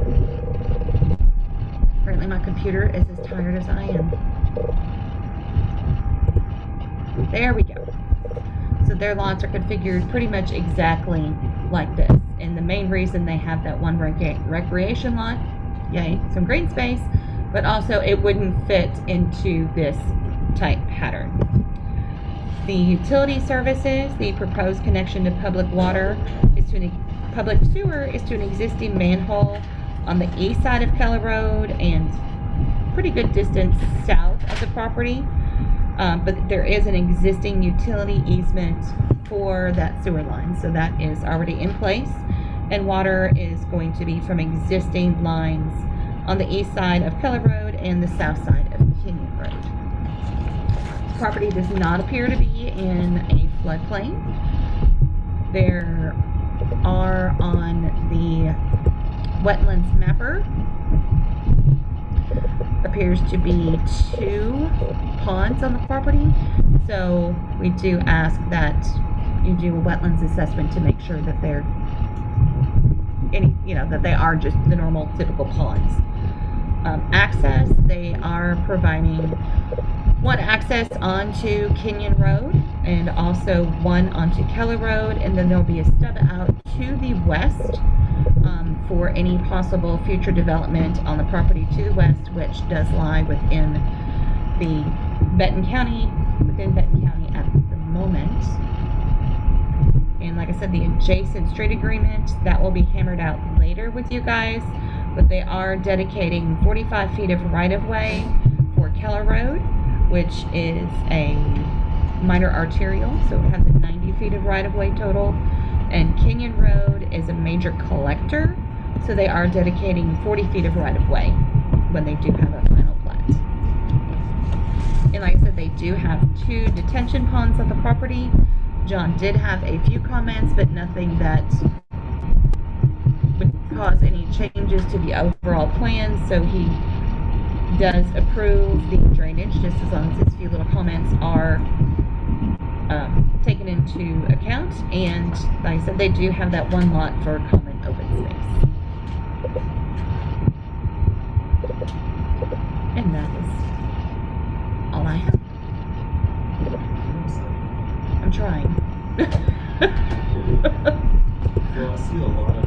C: Apparently my computer is as tired as I am. There we go. So their lots are configured pretty much exactly like this. And the main reason they have that one recreation lot, yay, some green space, but also it wouldn't fit into this type pattern. The utility services, the proposed connection to public water is to public sewer is to an existing manhole on the east side of Keller Road and pretty good distance south of the property. But there is an existing utility easement for that sewer line, so that is already in place, and water is going to be from existing lines on the east side of Keller Road and the south side of Kenyon Road. Property does not appear to be in a floodplain. There are on the Wetlands mapper, appears to be 2 ponds on the property, so we do ask that you do a wetlands assessment to make sure that they're that they are just the normal typical ponds. Access, they are providing 1 access onto Kenyon Road and also 1 onto Keller Road, and then there'll be a stub out to the west for any possible future development on the property to the west, which does lie within Benton County at the moment. And like I said, the adjacent street agreement, that will be hammered out later with you guys, but they are dedicating 45 feet of right-of-way for Keller Road, which is a minor arterial, so it has a 90 feet of right-of-way total. And Kenyon Road is a major collector, so they are dedicating 40 feet of right-of-way when they do have a final plat. And like I said, they do have 2 detention ponds at the property. John did have a few comments, but nothing that would cause any changes to the overall plan, so he does approve the drainage, just as long as his few little comments are taken into account. And like I said, they do have that 1 lot for common open space. And that is all I have. I'm trying.
M: Well, I see a lot of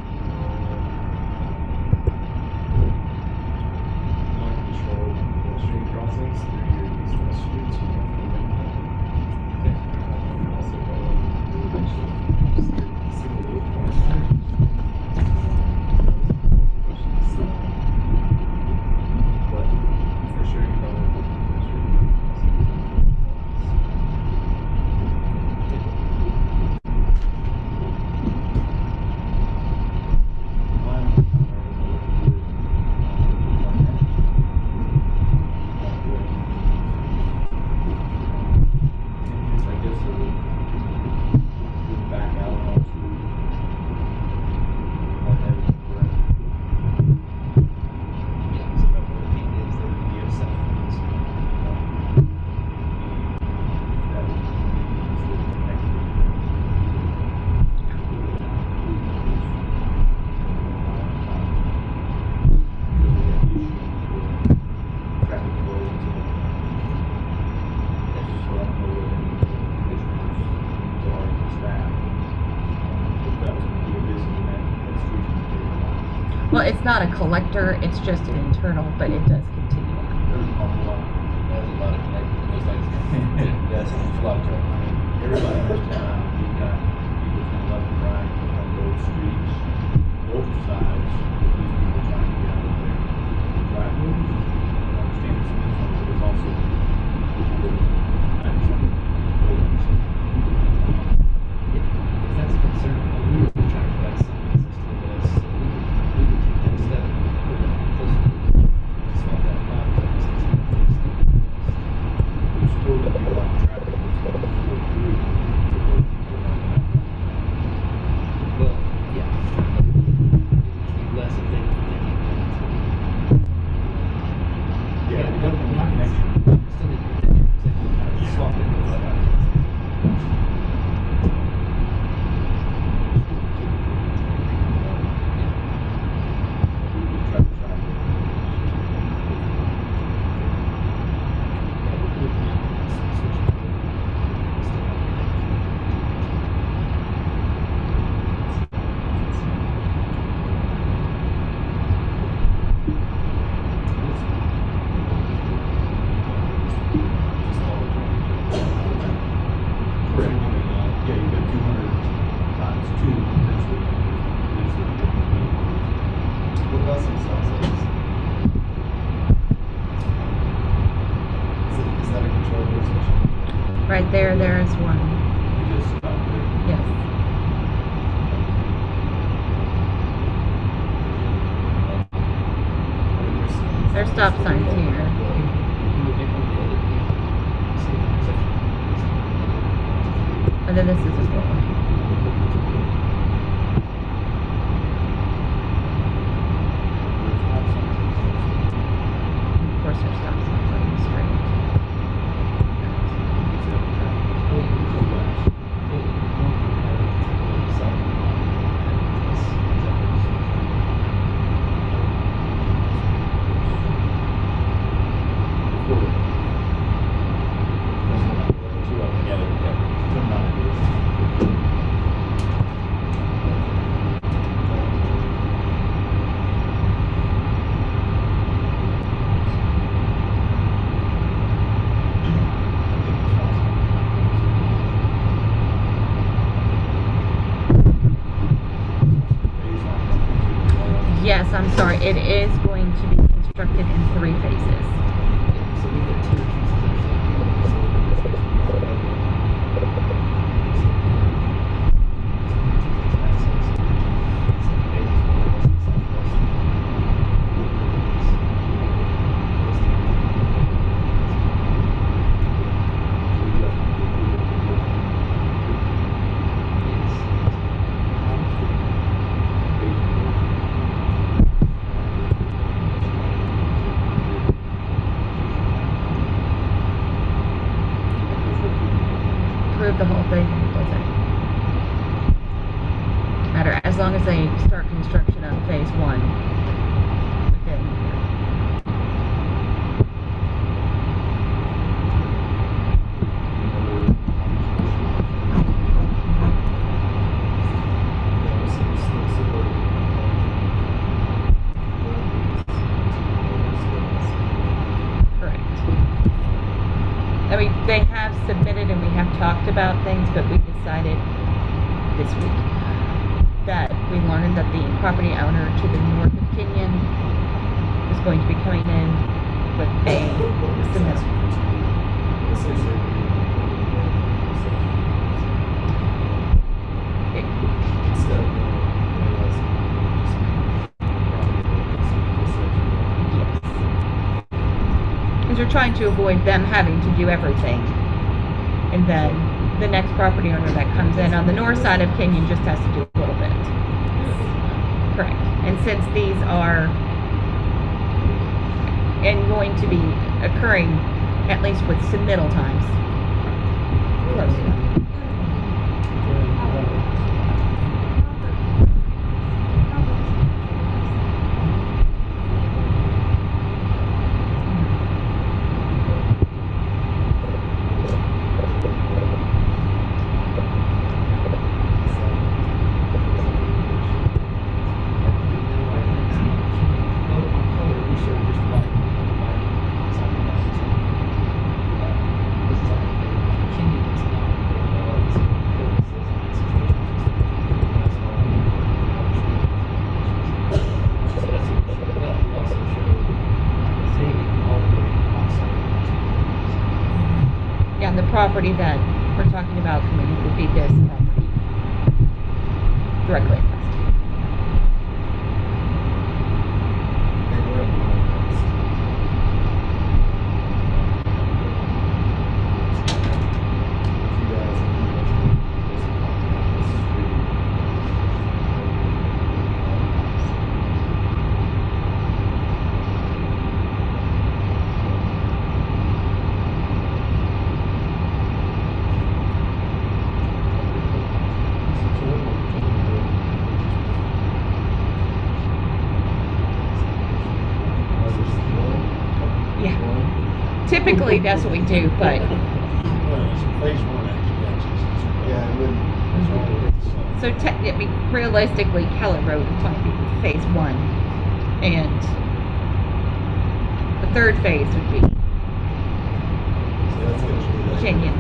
M: non-controlled street crossings through your east-west streets. Also, single loop but for sure, you probably
C: Well, it's not a collector, it's just an internal, but it does continue on.
F: There's an awful lot.
I: There's a lot of connections. Looks like
F: That's an awful lot of trouble. I mean, everybody understands, we've got people from left and right on those streets, both sides, with these people trying to get out of their driveways. I understand it's an internal, but it's also people living at some buildings.
N: If that's a concern, we were trying to flex some access to the west, so we could take that step, put that closer to swap that conflict.
F: There's still gonna be a lot of traffic that's going to flow through with those people around that.
N: Well, yeah. It would be less if they came
F: Yeah, we don't have a connection.
N: Still need to connect, swap it with that.
F: Yeah, you got 200 times 2, that's what
M: What about some stop signs? Is that a controlled intersection?
C: Right there, there is one.
F: you just stop there.
C: Yes. There's stop signs here. And then this is a four-way. Of course, there's stop signs on the street.
F: Yeah, yeah.
C: Yes, I'm sorry, it is going to be constructed in 3 phases.
N: So we get 2
C: Approve the whole thing, it doesn't matter, as long as they start construction on phase 1 within a year. I mean, they have submitted and we have talked about things, but we decided this week that we learned that the property owner to the north of Kenyon is going to be coming in with a submittal. Because we're trying to avoid them having to do everything. And then the next property owner that comes in on the north side of Kenyon just has to do a little bit. Correct. And since these are going to be occurring, at least with submittal times, close enough. Yeah, the property that we're talking about coming in would be this property. Directly across. Typically, that's what we do, but so technically, realistically, Keller Road would probably be phase 1, and the 3rd phase would be Kenyon.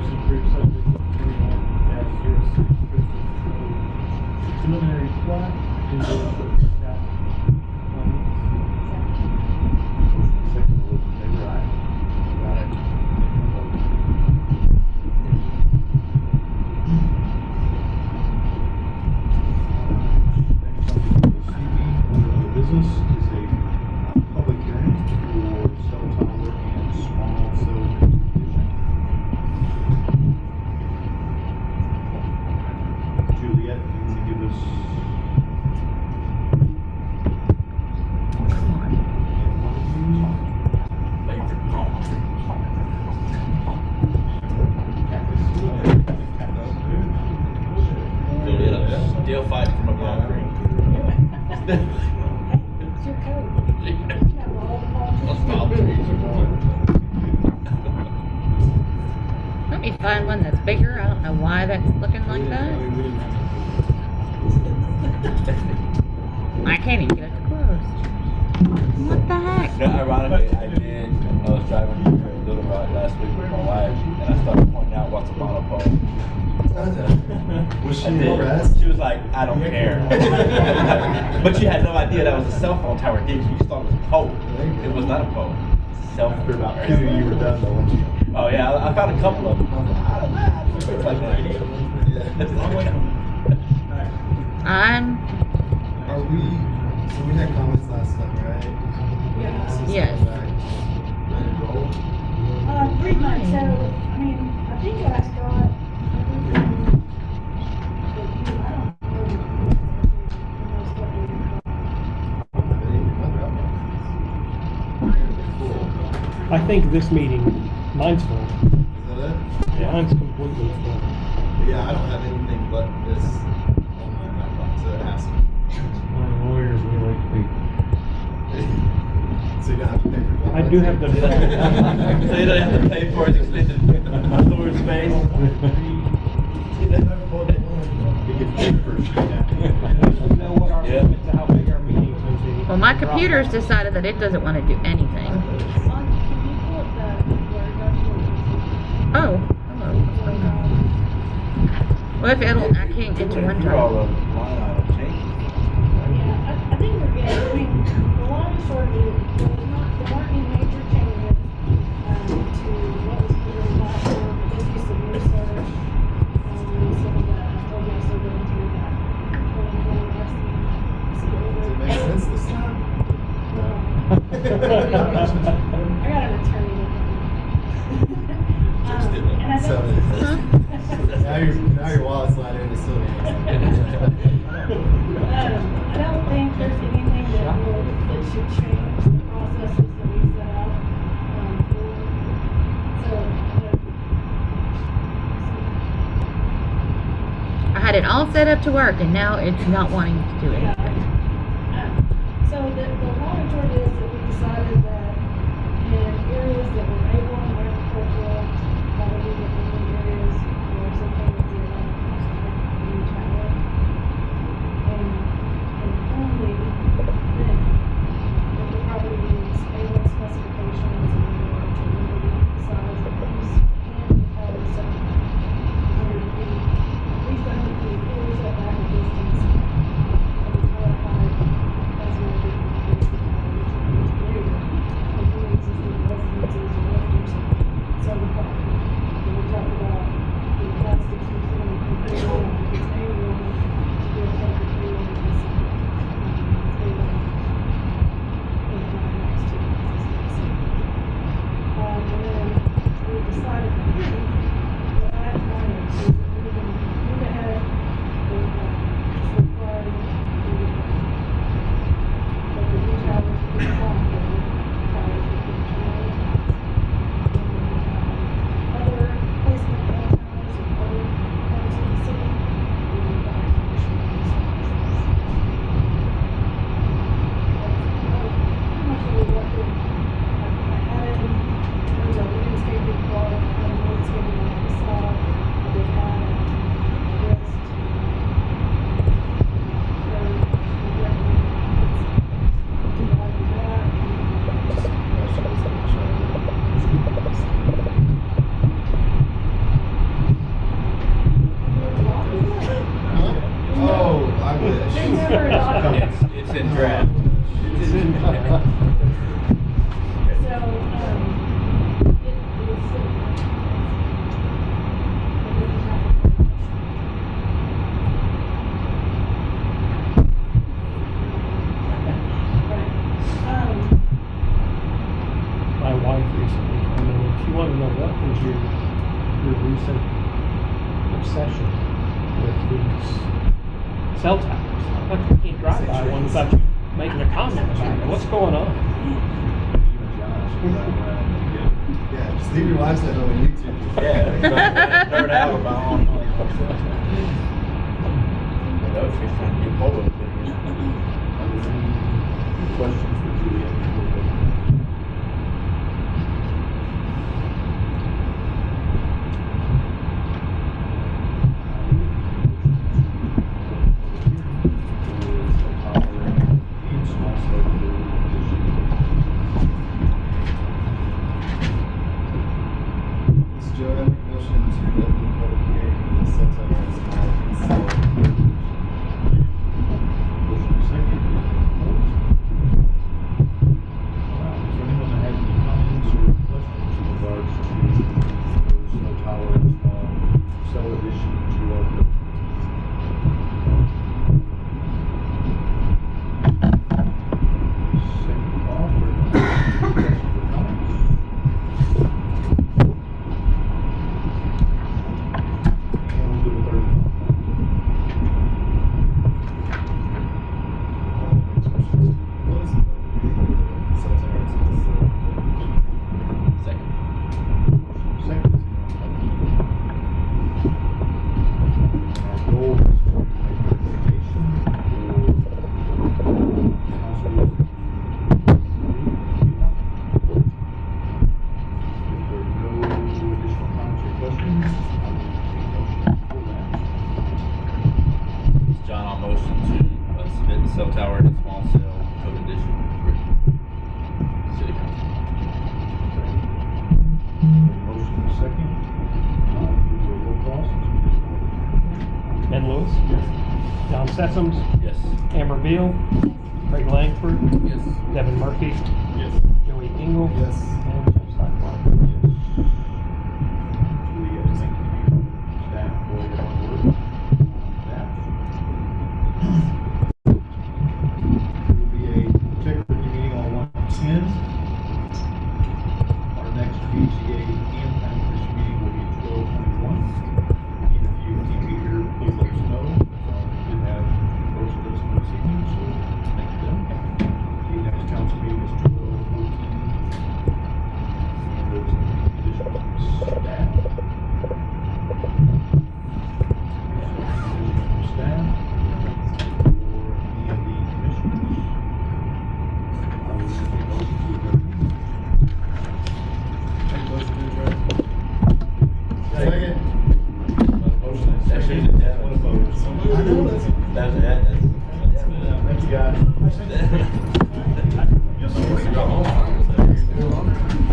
S: Motion approved subject to 29-06 preliminary plat in the staff comments.
F: Motion second, all those in favor, aye? Next on the CV, under other business, is a public hearing for cell tower and small cell division. Juliet, you want to give us?
I: Deal fight from a concrete.
Q: It's your code. You have all the politics.
C: Let me find one that's bigger. I don't know why that's looking like that. I can't even get it to close. What the heck?
I: No, ironically, I did. I was driving to Boulevard last week with my wife, and I started pointing out what's a monopole.
M: Was she
I: I did.
M: impressed?
I: She was like, I don't care. But she had no idea that was a cell phone tower, did she? She thought it was a pole. It was not a pole. It's a cell phone
F: After about
I: tower.
F: 2, you were done though, weren't you?
I: Oh yeah, I found a couple of them. I was like, I don't know. It's like that.
M: Are we, so we had comments last time, right?
Q: Yeah.
C: Yes.
M: Ready to roll?
Q: Pretty much, so, I mean, I think I got everything that you, I don't
E: I think this meeting, mine's full.
M: Is that it?
E: Yeah, mine's completely full.
M: Yeah, I don't have anything but this on my Dropbox, so it has to.
A: My lawyers, we like to be.
M: So you don't have to pay for Dropbox?
E: I do have the.
I: So you don't have to pay for it, extended storage space.
F: You get paid for
E: We know what our
I: Yeah.
E: limit to how big our meetings would be.
C: Well, my computer's decided that it doesn't want to do anything.
Q: Can you pull up the Word document?
C: Oh. Well, if it'll, I can't get to
I: Went through all
C: OneDrive.
I: the line item changes.
Q: Yeah, I think we're good. I mean, the long and short of it, there weren't any major changes to what was presented last year. Just do some research on some of the, also go into that.
M: Does it make sense this time?
Q: I got an attorney with me. And I
M: So,
Q: don't,
M: now your wallet's not in the silver.
Q: I don't think there's anything that should change the processes that we set out
C: I had it all set up to work and now it's not wanting to do anything.
Q: So the long and short is that we decided that in areas that were able and agricultural, that would be the only areas where something was zero, a new tower. And only then, if the property meets A1 specifications and the community size of these and the tower set 100 feet, at least 100 feet, fully set back a distance of the tower height as measured against the tower. never thought of it.
I: It's in draft.
A: It's in draft.
Q: So, it was city
E: My wife recently came in and she wanted to know what was your recent obsession with these cell towers. I can't drive by one without you making a comment about it. What's going on?
M: Yeah, just leave your wives at home on YouTube.
I: Yeah, third hour about on. That was just trying to get forward with it.
S: Questions for Juliet?
I: cell tower and a small cell code addition for city council.
S: Motion and a second. Do a roll call.
E: Ed Lewis? Yes. John Sessoms?
I: Yes.
E: Amber Beal? Craig Langford?
I: Yes.
E: Devin Murphy?
I: Yes.
E: Joey Engel?
M: Yes.
E: And Jeff Steinhardt?
S: We thank you, staff, for your hard work. That. There will be a executive meeting on 1/10. Our next BZA and planning commission meeting will be 12/21. If you can't be here, please let us know. We did have folks with us this evening, so thank you them. The next council meeting is 12/14. And there's an additional staff. Staff or any of the commissioners. I will make a motion to adjourn.
M: Make a motion to adjourn.
S: Second. Motion and
I: That
S: second.
I: should have been
S: One opposed.
M: I know that's.
I: That's
S: Thank you, guys.